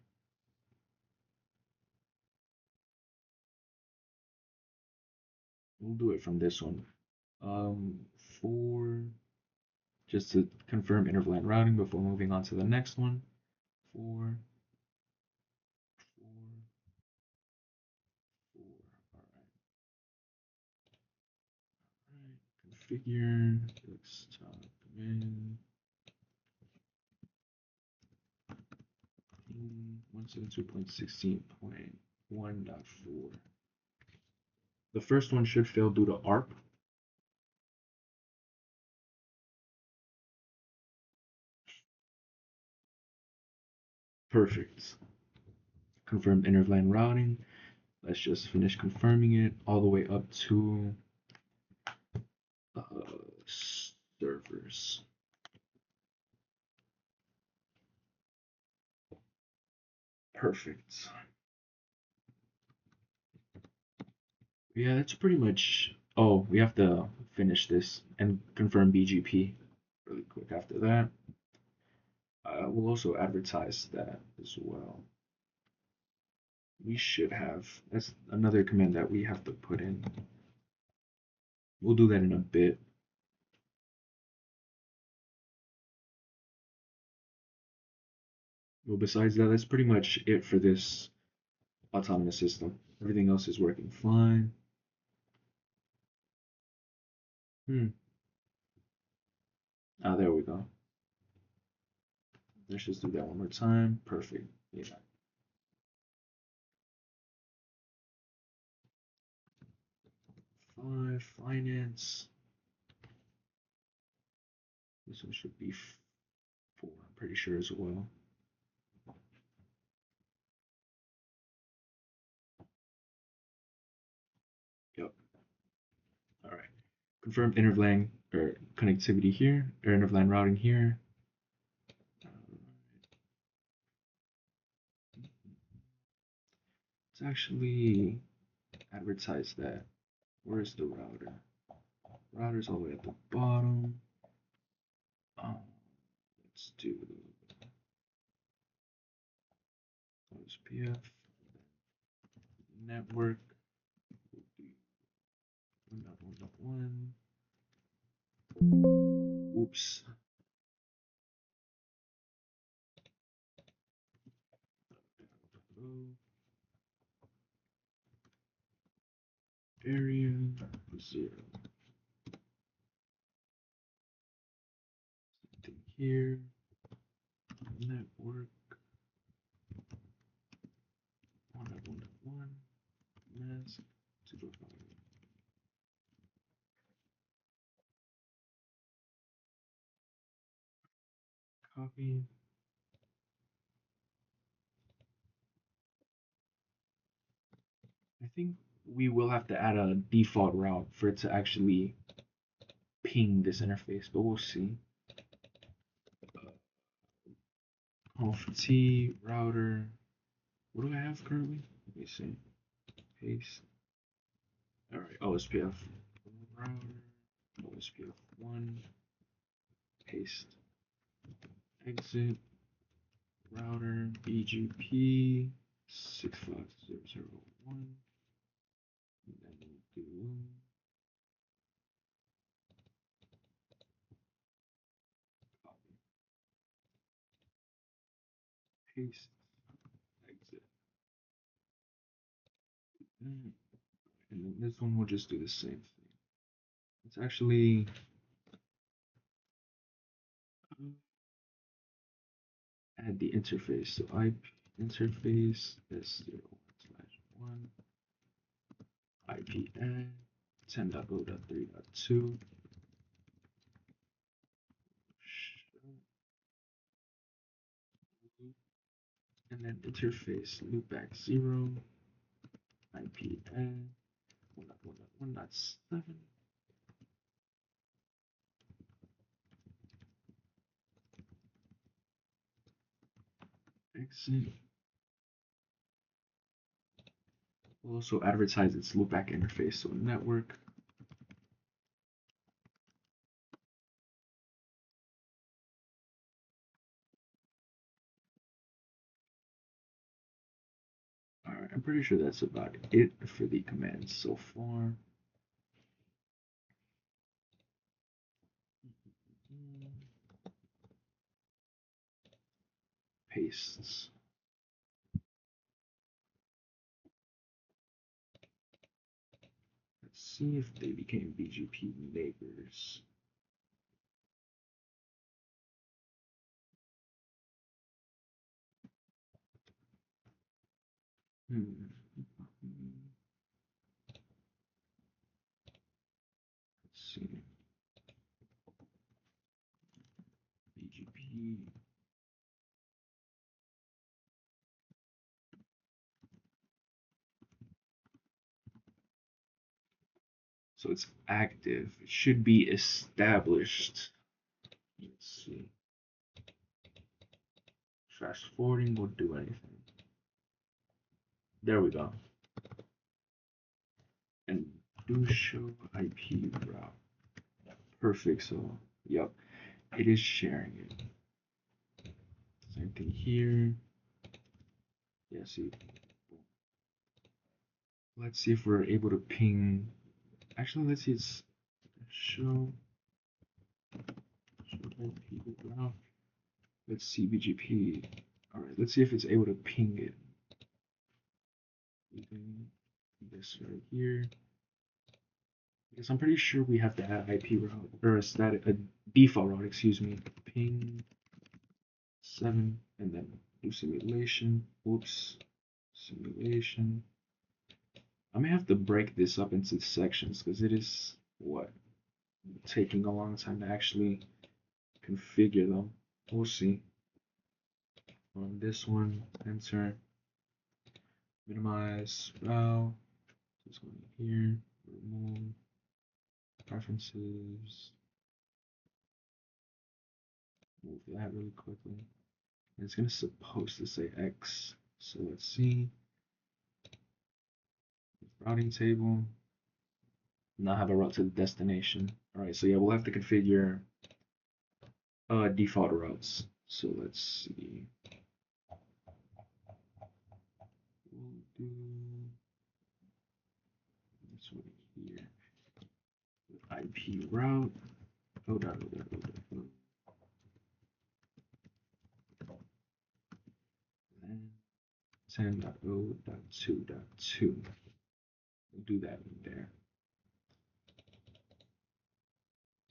we'll do it from this one. 4, just to confirm inter-VLAN routing before moving on to the next one. 4, 4, 4. All right. Configure desktop command 172.16.1.4. The first one should fail due to ARP. Perfect. Confirmed inter-VLAN routing. Let's just finish confirming it all the way up to servers. Perfect. Yeah, that's pretty much. Oh, we have to finish this and confirm BGP really quick after that. We'll also advertise that as well. We should have. That's another command that we have to put in. We'll do that in a bit. Well, besides that, that's pretty much it for this autonomous system. Everything else is working fine. There we go. Let's just do that one more time. Perfect. Yeah. 5, finance. This one should be 4, I'm pretty sure as well. Yep. All right. Confirm Inter-VLAN or connectivity here, or Inter-VLAN routing here. Let's actually advertise that. Where's the router? Router's all the way at the bottom. Let's do OSPF network. 1.1.1. Oops. Area 0. Something here. Network 1.1.1. Mask 2.5. Copy. I think we will have to add a default route for it to actually ping this interface, but we'll see. Conf T router. What do I have currently? Let me see. Paste. All right, OSPF router. OSPF 1. Paste. Exit. Router. BGP 65001. And then we'll do copy. Paste. Exit. And then this one we'll just do the same thing. It's actually add the interface. So IP interface S01/1 IP add 10.0.3.2 and then interface loopback 0 IP add 1.1.1.7. Exit. We'll also advertise its loopback interface, so network. Alright, I'm pretty sure that's about it for the commands so far. Pastes. Let's see if they became BGP neighbors. Let's see. BGP. So it's active. It should be established. Let's see. Fast forwarding will do anything. There we go. and do show IP route. Perfect. So, yep, it is sharing it. Same thing here. Yeah, see. Let's see if we're able to ping. Actually, let's see. It's show IP route. Let's see BGP. All right, let's see if it's able to ping it. Using this right here. Because I'm pretty sure we have to add IP route or a default route, excuse me. Ping 7 and then do simulation. Whoops. Simulation. I may have to break this up into sections because it is taking a long time to actually configure them. We'll see. On this one, enter, minimize route. This one here, remove preferences. Move that really quickly. And it's gonna supposed to say X. So let's see. Routing table. Now have a route to the destination. All right, so yeah, we'll have to configure default routes. So let's see. We'll do this one here. IP route. And 10.0.2.2. We'll do that in there.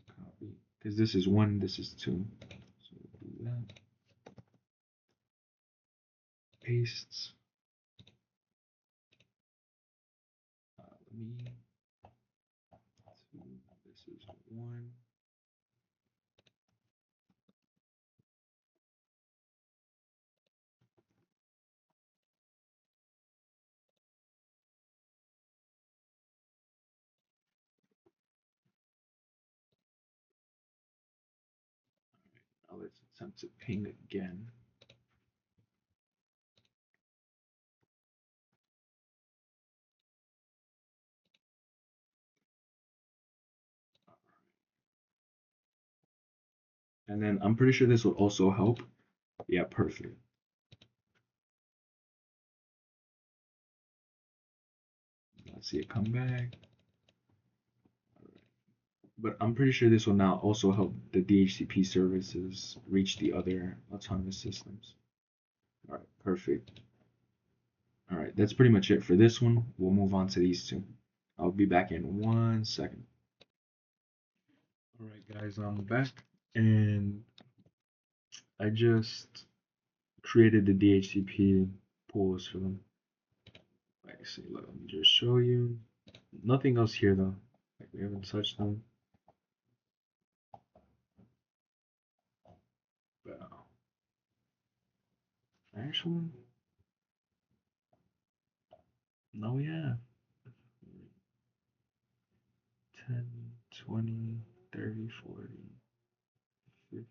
Copy. Because this is 1, this is 2. So we'll do that. Pastes. This is 1. Now let's attempt to ping again. And then I'm pretty sure this will also help. Yeah, perfect. Let's see it come back. But I'm pretty sure this will now also help the DHCP services reach the other autonomous systems. All right, perfect. All right, that's pretty much it for this one. We'll move on to these two. I'll be back in 1 second. All right, guys, I'm back, and I just created the DHCP pools for them. Like, see, let me just show you. Nothing else here though. Like, we haven't touched them. But actually, no, we have 10, 20, 30, 40, 50.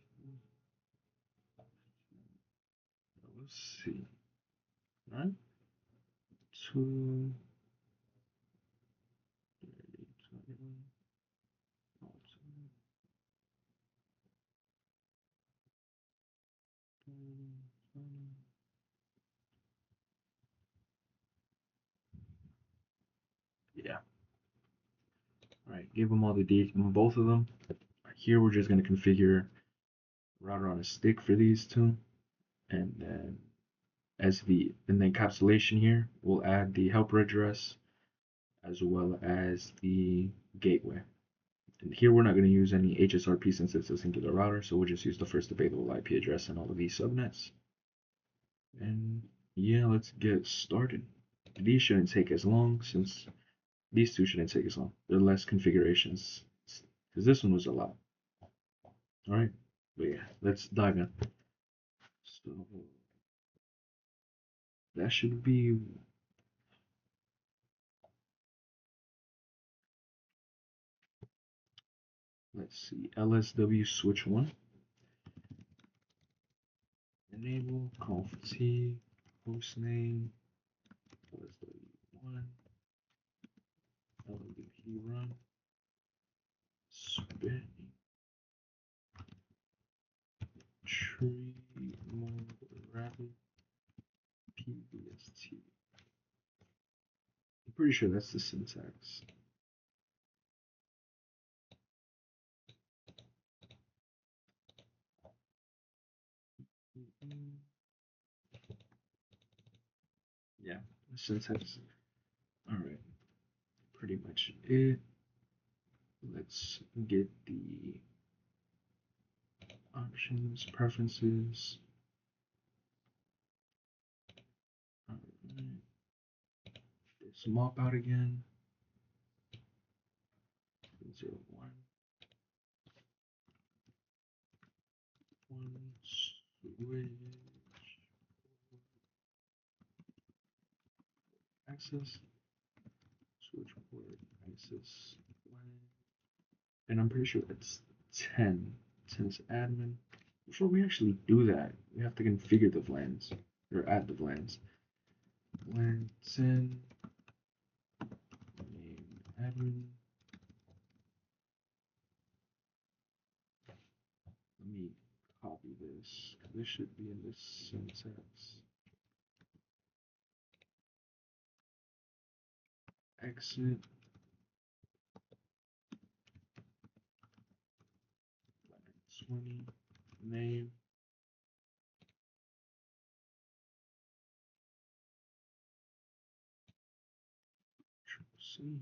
Let's see. 1, 2, 30, 21. Yeah. All right, give them all the dates on both of them. Here we're just going to configure router on a stick for these two, and then and the encapsulation here, we'll add the helper address as well as the gateway. And here we're not going to use any HSRP since it's a singular router, so we'll just use the first available IP address in all of these subnets. And yeah, let's get started. These shouldn't take as long since these two shouldn't take as long. They're less configurations because this one was a lot. All right, but yeah, let's dive in. So that should be let's see, LSW switch 1. Enable conf t hostname LSW1 run spinning tree mode rapid PBST. I'm pretty sure that's the syntax. Yeah, the syntax. All right, pretty much it. Let's get the options, preferences. All right. This mop out again. 0, 1. 1 switch access. Switch port access. And I'm pretty sure that's 10. 10 is admin. Before we actually do that, we have to configure the VLANs, or add the VLANs. VLAN 10, name admin. Let me copy this. This should be in this syntax. Exit. 20 name. C.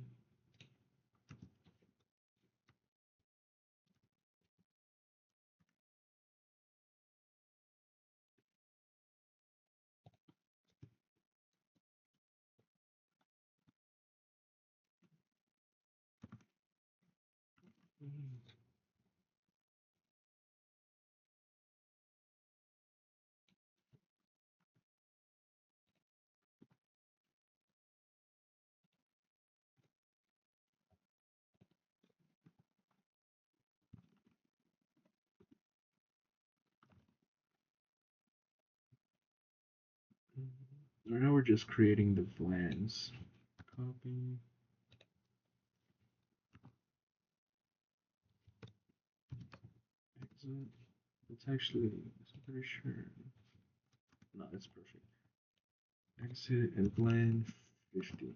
Right now we're just creating the VLANs. Copy. Exit. It's actually, I'm pretty sure. No, it's perfect. Exit and VLAN 50.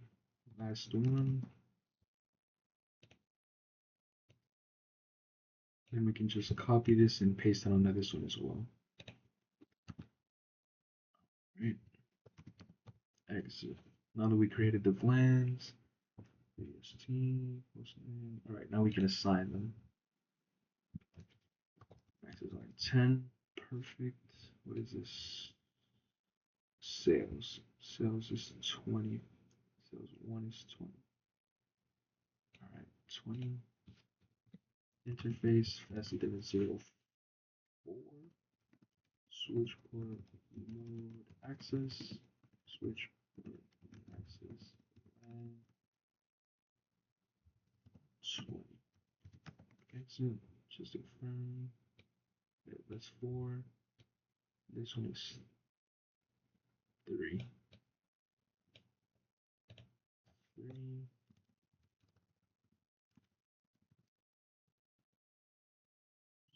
Last one. Then we can just copy this and paste it onto this one as well. Right. Exit. Now that we created the VLANs, all right, now we can assign them. Access line 10, perfect. What is this? Sales. Sales is 20. Sales 1 is 20. All right, 20. Interface faster than 0, 4. Switch port mode access. Switch port access. And 20. Exit. Just confirm. Okay, that's 4. This one is 3. 3.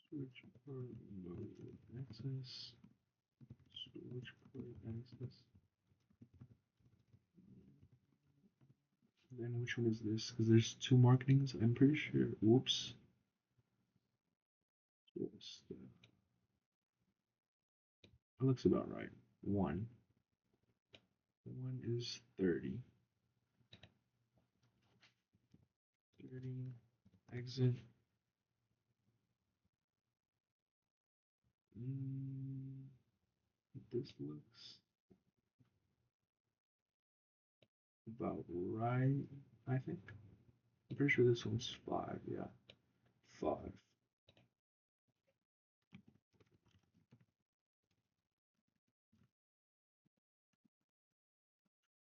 Switch port mode access. Switch port access. Then which one is this? Because there's 2 marketings. I'm pretty sure. Whoops. That looks about right. 1. 1 is 30. 30. Exit. This looks about right, I think. I'm pretty sure this one's 5, yeah. 5.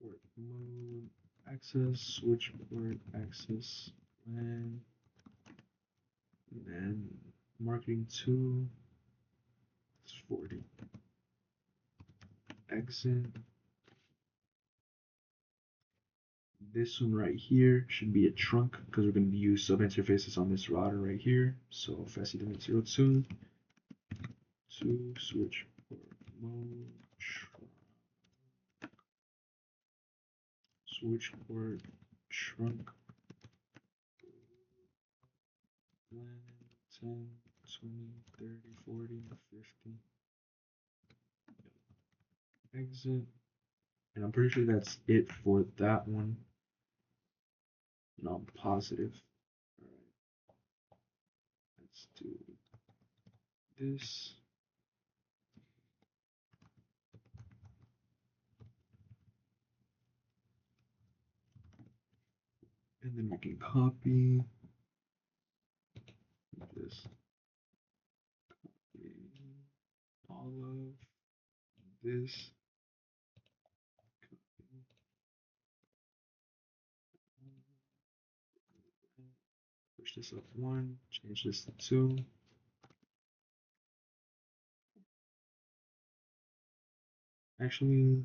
Port mode access, switch port access, and then marketing 2 is 40. Exit. This one right here should be a trunk because we're going to use sub interfaces on this router right here. So FAST02 to switch port mode switch port trunk 10, 20, 30, 40, 50. Exit. And I'm pretty sure that's it for that one. No, I'm positive. Alright. Let's do this. And then we can copy this. Copy all of this. Push this up 1, change this to 2. Actually,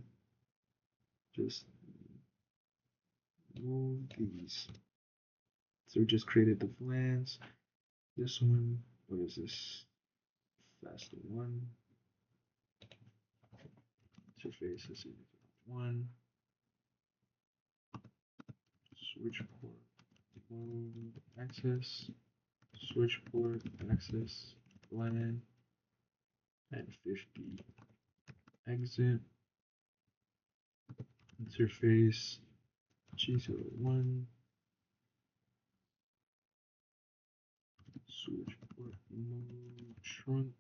just move these. So we just created the VLANs. This one, what is this? Faster 1. Interface is 1. Switch port mode access. Switch port access LAN and 50. Exit. Interface G01. Switch port mode trunk.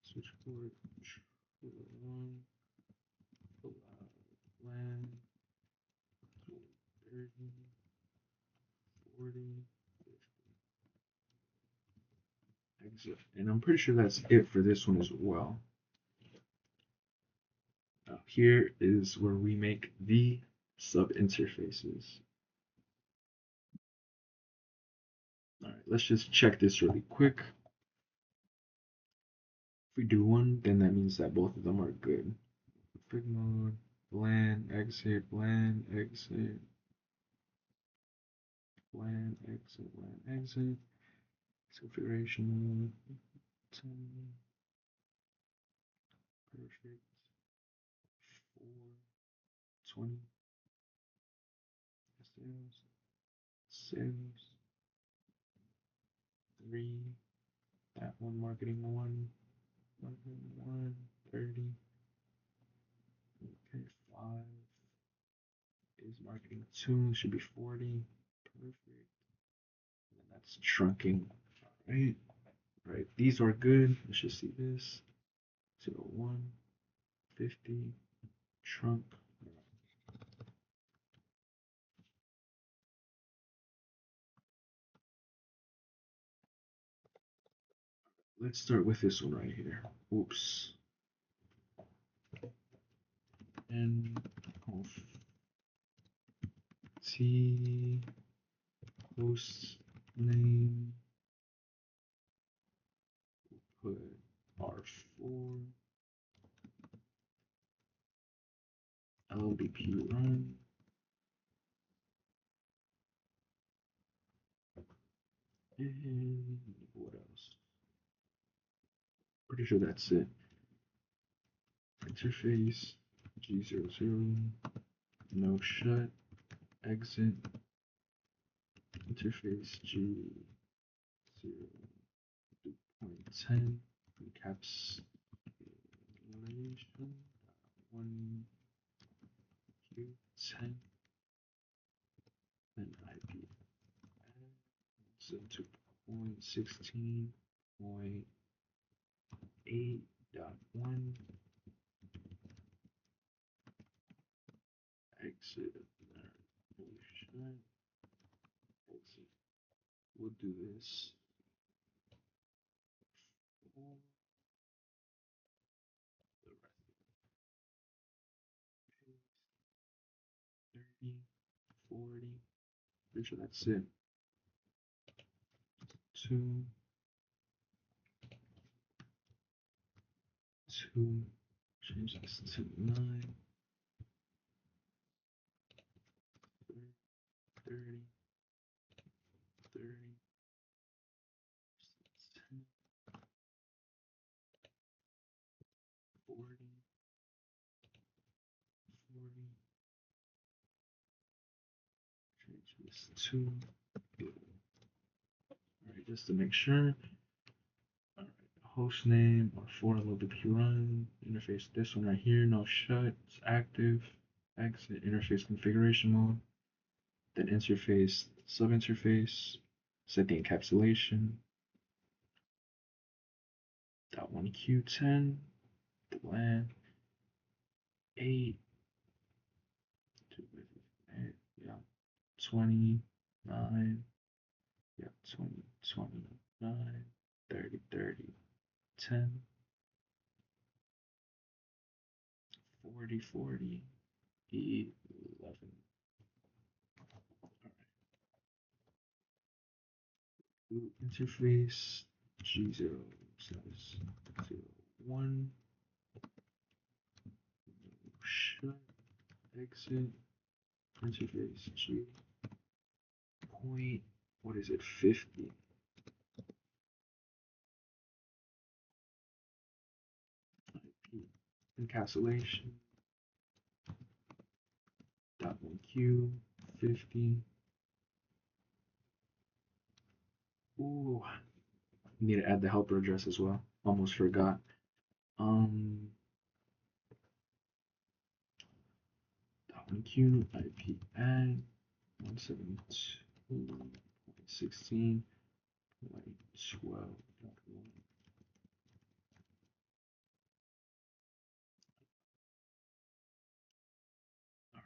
Switch port 1. LAN 30, 40, 50. Exit. And I'm pretty sure that's it for this one as well. Now here is where we make the sub interfaces. All right, let's just check this really quick. If we do one, then that means that both of them are good. Config mode, LAN, exit, LAN, exit, LAN, exit, LAN, exit. Configuration mode, 10, perfect, 4, 20, sales, 3, that one, marketing 1, marketing 1, 30, okay, 5 is marketing 2, should be 40, perfect, and then that's trunking, right, these are good, let's just see this, 01, 50, trunk, let's start with this one right here, oops, and T host name, put R4, LLDP run, and what else? Pretty sure that's it. Interface G00, no shut, exit, interface G0.10, encapsulation 1Q10, and IP so 2.16.8.1 exit exit. We'll do this for the rest of it. 30, 40. Pretty sure that's it. 2, 2. Change this to 9. 30, 30, 10, 40, 40, change this to, alright, just to make sure. Alright, host name or for LLDP run, interface this one right here, no shut, it's active, exit, interface configuration mode, then interface, subinterface, set the encapsulation, .1Q10, the LAN, 8, yeah, 29, yeah, 20, 29, 30, 30, 10, 40, 40, 11. Alright. Interface G0/01. Shut. Exit. Interface G. Point. What is it? 50. IP. Encapsulation. .1Q. 50. Ooh. Need to add the helper address as well. Almost forgot. .1Q IP add 172.16.12.1. All right.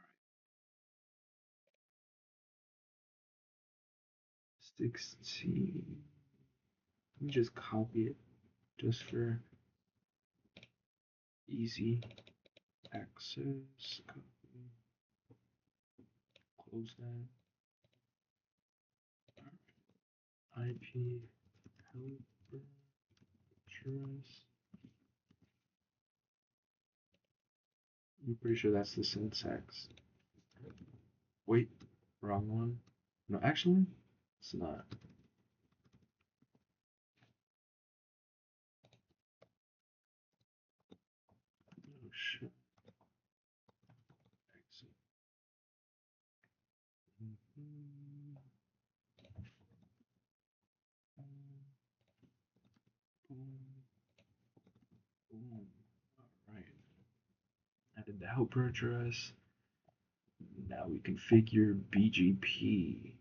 16. Let me just copy it just for easy access. Copy. Close that. All right. IP helper address. I'm pretty sure that's the syntax. Wait, wrong one. No, actually, it's not. Oh shit. Exit. Boom. All right. Added the helper address. Now we configure BGP.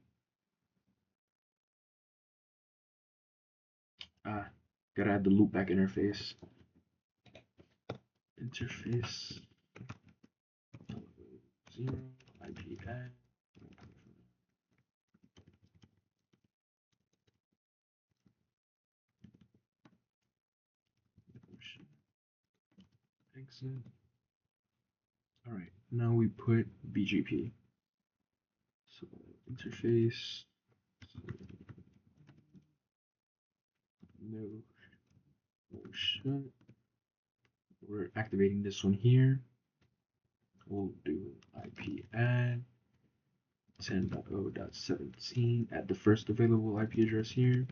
Gotta add the loopback interface. Interface 0 IP add. Exit. All right, now we put BGP. So interface. No shut. We're activating this one here. We'll do IP add 10.0.17 at the first available IP address here.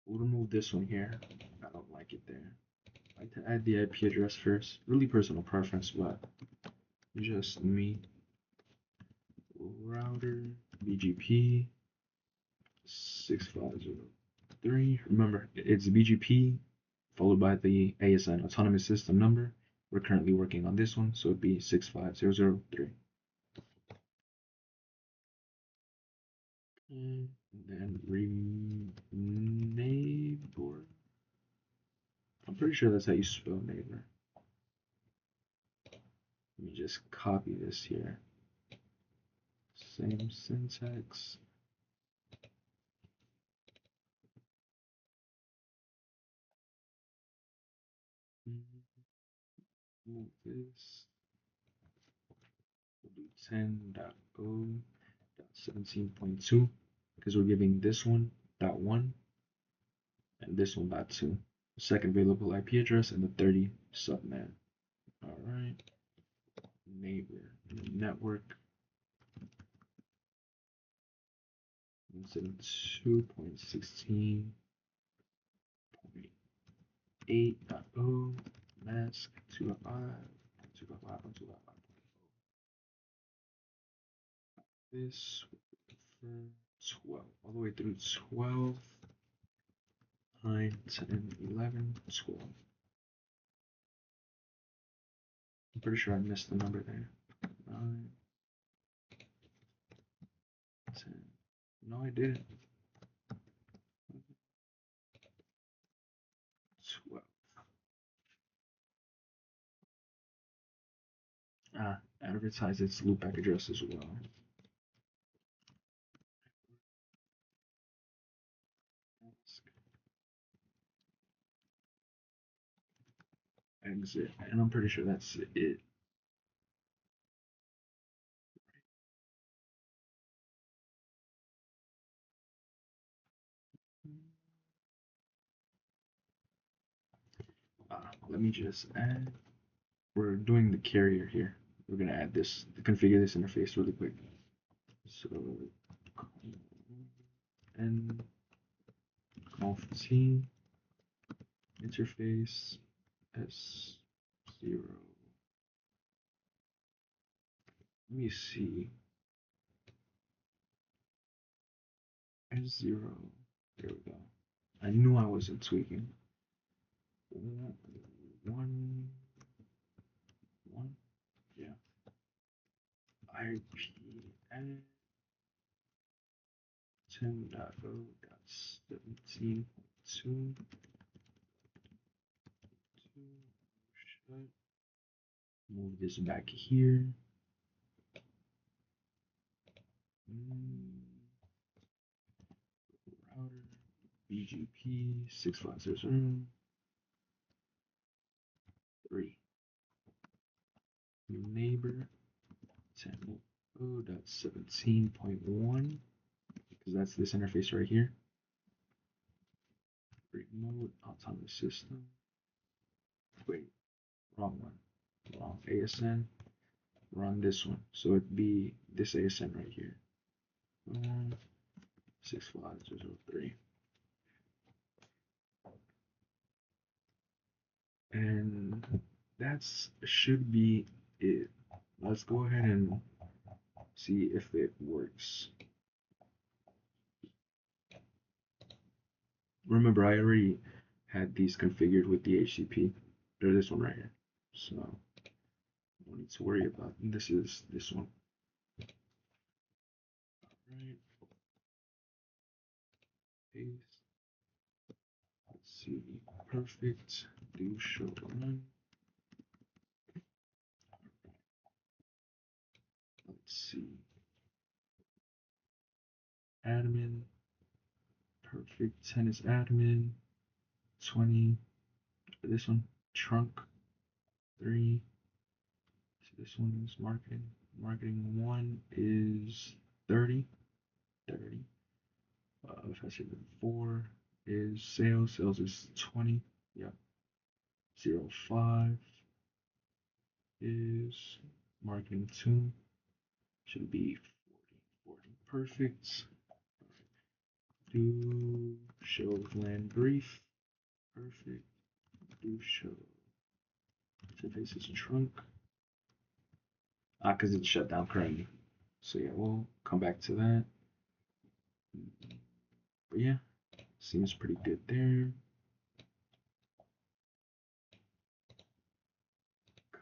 We'll remove this one here. I don't like it there. I like to add the IP address first. Really personal preference, but just me. Router BGP 6503. Remember, it's BGP followed by the ASN autonomous system number. We're currently working on this one, so it'd be 65003. And then neighbor. I'm pretty sure that's how you spell neighbor. Let me just copy this here. Same syntax. Move this. We'll do 10.0.17.2 because we're giving this one .1 and this one .2. The second available IP address and the 30 subnet. All right. neighbor network instead of 2.16.8.0 mask 2.5.2.5.2.5. This for 12 all the way through 12, 9, 10, 11, 12. I'm pretty sure I missed the number there. 9, 10. No, I didn't. 12. Advertise its loopback address as well. Exit, and I'm pretty sure that's it. Let me just add. We're doing the carrier here. We're gonna add this, configure this interface really quick. So, and conf t interface S0. Let me see. S0. There we go. I knew I wasn't tweaking. One. Yeah. IP and 10.0.17.2. Move this back here. Router BGP 6500. Neighbor 10.0.17.1, because that's this interface right here. Remote autonomous system. Wait, wrong one. Wrong ASN. Run this one. So it'd be this ASN right here. 65003. And that's should be it. Let's go ahead and see if it works. Remember, I already had these configured with DHCP. They're this one right here. So no need to worry about it. This is this one. Alright. Paste. Let's see. Perfect. Do show run. Let's see. Admin. Perfect. 10 is admin. 20. This one. Trunk. 3. So this one is marketing. Marketing 1 is 30. 30. If I say 4 is sales. Sales is 20. Yep. 05 is marketing 2. Should be 40. 40. Perfect. Do show VLAN brief. Perfect. Do show interface is trunk. Because it's shut down currently. So yeah, we'll come back to that. But yeah, seems pretty good there.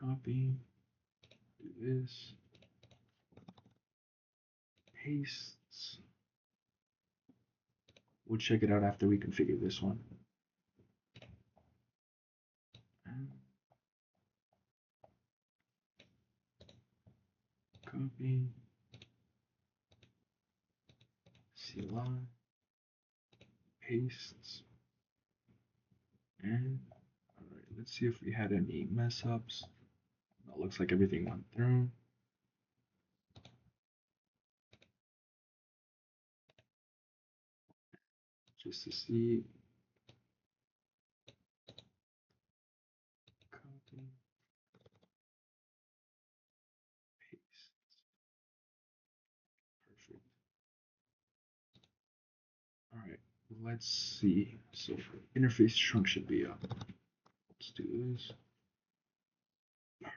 Copy. Do this. Paste. We'll check it out after we configure this one. Copy. CLI. Paste. And alright, let's see if we had any mess ups. It looks like everything went through. Just to see. Copy. let's see. So interface trunk should be up. Let's do this.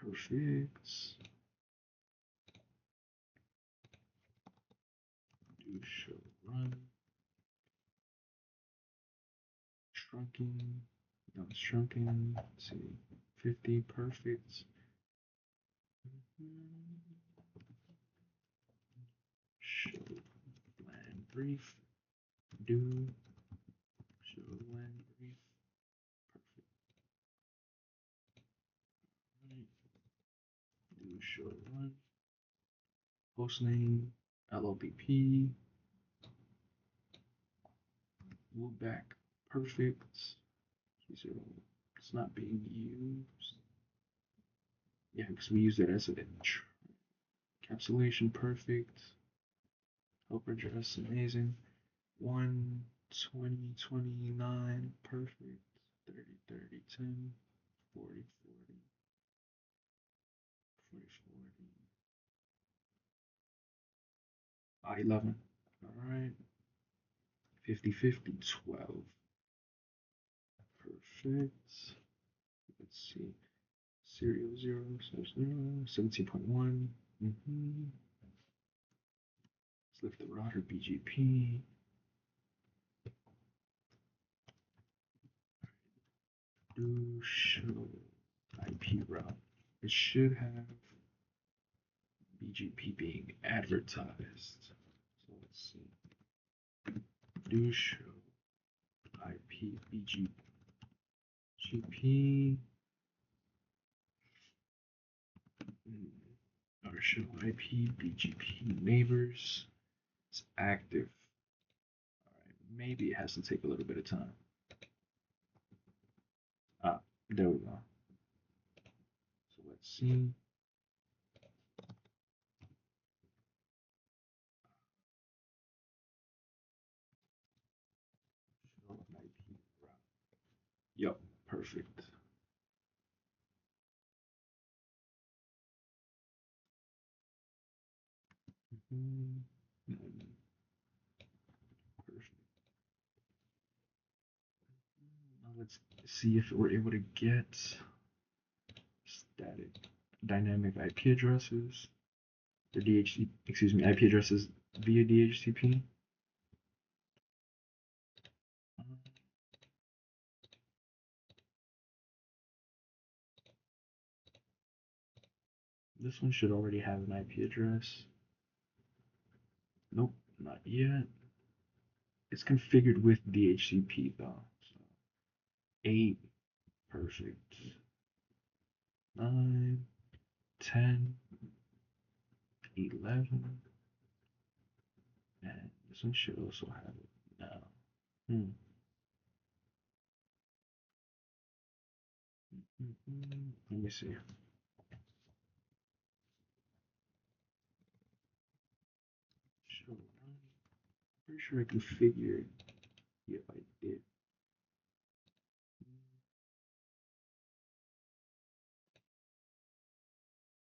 Perfect. Do show run. Trunking. No, it's trunking. Let's see. 50. Perfect. Show LAN brief. Do show LAN brief. Perfect. Right. Do show run. Hostname. LLDP. Loopback. Perfect. It's not being used. Yeah, because we use it as an encapsulation. Perfect. Helper address. Amazing. 12029. Perfect. 303010. 4040. 4040. I11. Alright. 5050. 12. Perfect. Let's see. Serial 0, 17.1. Let's lift the router BGP. Do show IP route. It should have BGP being advertised. So let's see. Do show IP BGP. Or show IP BGP neighbors. It's active. Alright, maybe it has to take a little bit of time. Ah, there we go. So let's see. Show IP route. Yup, perfect. Perfect. Now let's see if we're able to get static dynamic IP addresses, the DHCP, excuse me, IP addresses via DHCP. This one should already have an IP address. Nope, not yet. It's configured with DHCP though. So 8, perfect. 9, 10, 11, and this one should also have it now. Let me see. Show run. Pretty sure I configured. Yep, I did.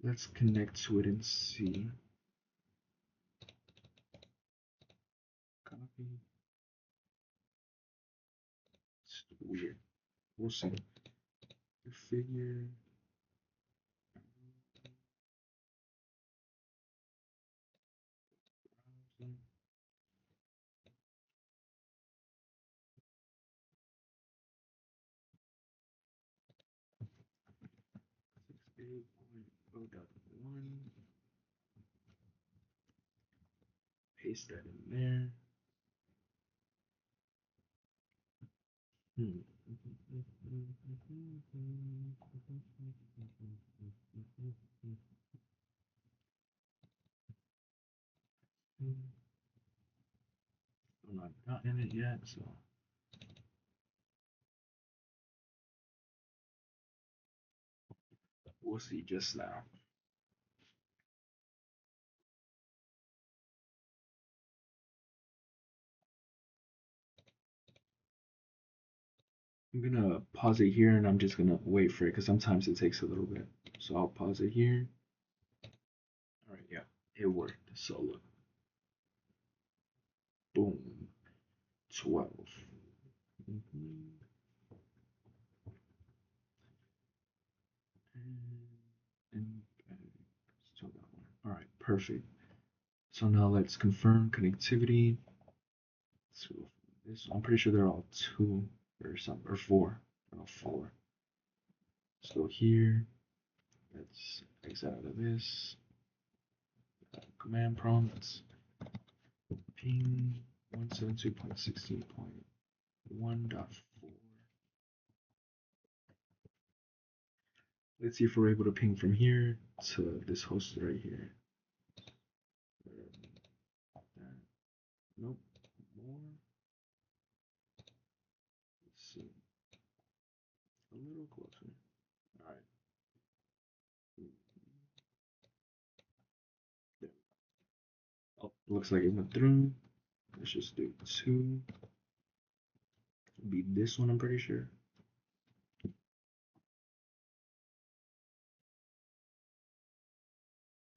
Let's connect to it and see. Copy. It's weird. We'll see. Configure. Browser. 68.0.1. Paste that in there. I'm not gotten it yet, so we'll see just now. I'm gonna pause it here and I'm just gonna wait for it because sometimes it takes a little bit. So I'll pause it here. All right, yeah, it worked. So look, boom, 12. And still that one. All right, perfect. So now let's confirm connectivity. So this, I'm pretty sure they're all 2 or some or 4. They're all 4. Let's go here. Let's exit out of this. Command prompts. Ping 172.16.1.4. Let's see if we're able to ping from here to this host right here. Nope. More. Let's see. A little closer. All right. There. Oh, looks like it went through. Let's just do 2. It'll be this one, I'm pretty sure.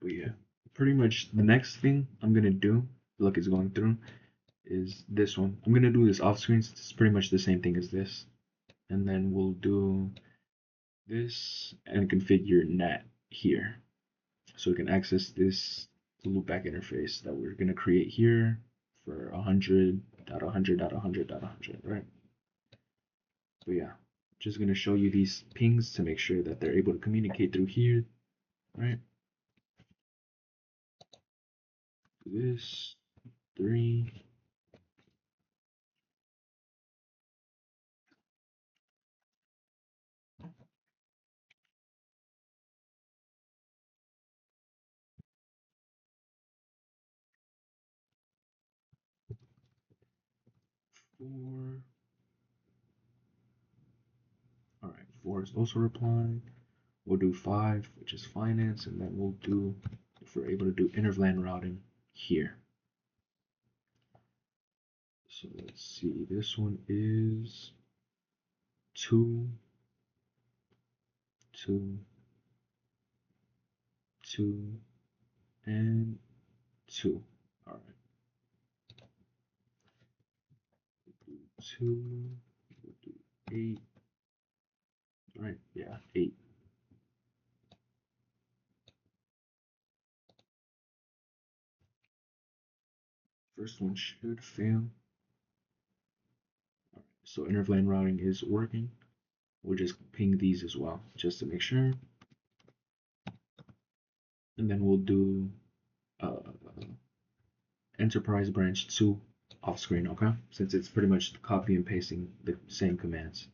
But yeah, pretty much the next thing I'm gonna do, look, it's going through, is this one. I'm gonna do this off screen. So it's pretty much the same thing as this, and then we'll do this and configure NAT here, so we can access this loopback interface that we're gonna create here for 100.100.100.100, right? But yeah, just gonna show you these pings to make sure that they're able to communicate through here, right? This 3. Four. All right, 4 is also replying. We'll do 5, which is finance, and then we'll do, if we're able to do Inter-VLAN routing here. So let's see, this one is 2, 2, 2, and 2. All right. 2, we'll do 8. All right, yeah, 8. First one should fail. All right, so Inter-VLAN routing is working. We'll just ping these as well, just to make sure. And then we'll do enterprise branch 2 off screen, okay? Since it's pretty much copy and pasting the same commands.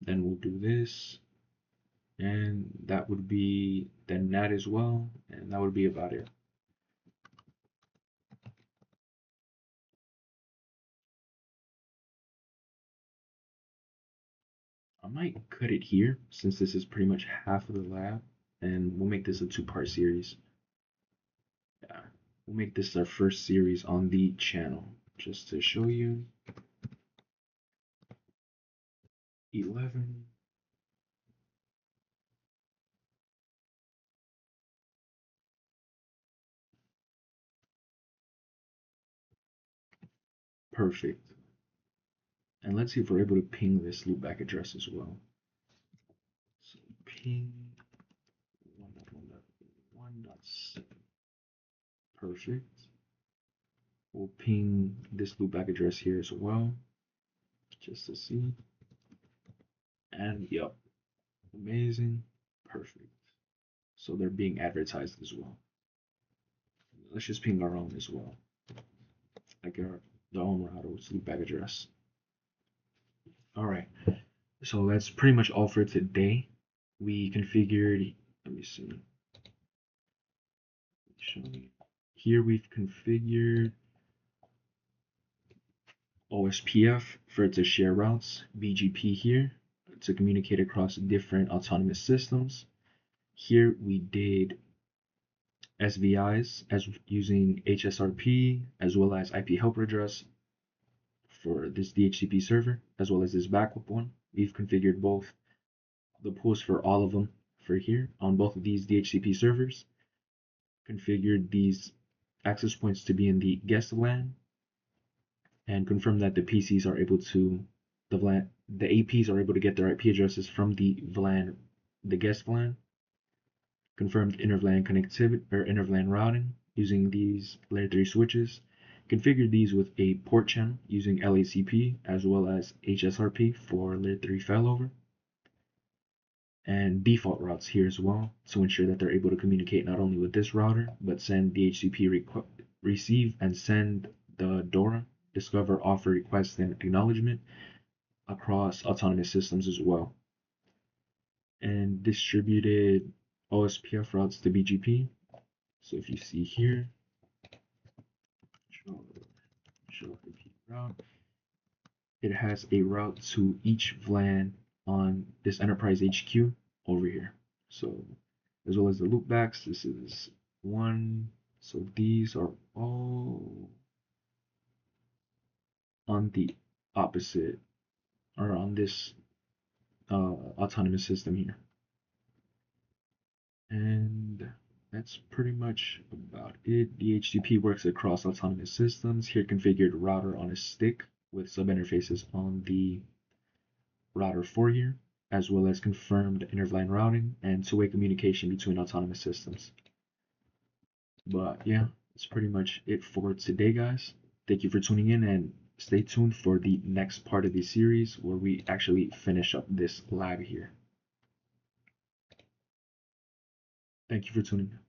Then we'll do this, and that would be then NAT as well, and that would be about it. I might cut it here since this is pretty much half of the lab, and we'll make this a 2-part series. Yeah, we'll make this our first series on the channel, just to show you. 11. Perfect. And let's see if we're able to ping this loopback address as well. So ping 1.1.1.7. Perfect. We'll ping this loopback address here as well, just to see. And yep, amazing, perfect. So they're being advertised as well. Let's just ping our own as well, like our own router with loopback address. All right, so that's pretty much all for today. We configured, let me see. Here we've configured OSPF for it to share routes, BGP here to communicate across different autonomous systems. Here we did SVIs as using HSRP as well as IP helper address for this DHCP server as well as this backup one. We've configured both the pools for all of them for here on both of these DHCP servers. Configured these access points to be in the guest LAN and confirm that the PCs are able to, the APs are able to get their IP addresses from the VLAN, the guest VLAN. Confirmed inter-VLAN connectivity or inter-VLAN routing using these layer 3 switches. Configured these with a port channel using LLDP as well as HSRP for layer 3 failover. And default routes here as well to ensure that they're able to communicate not only with this router, but send DHCP receive and send the DORA, discover, offer, request, and acknowledgement across autonomous systems as well. And distributed OSPF routes to BGP. So if you see here, show repeat route, it has a route to each VLAN on this enterprise HQ over here. So as well as the loopbacks, this is one. So these are all on the opposite or on this autonomous system here. And that's pretty much about it. DHCP works across autonomous systems. Here configured router on a stick with sub-interfaces on the router 4 here, as well as confirmed inter-VLAN routing and two-way communication between autonomous systems. But yeah, that's pretty much it for today, guys. Thank you for tuning in and stay tuned for the next part of the series where we actually finish up this lab here. Thank you for tuning in.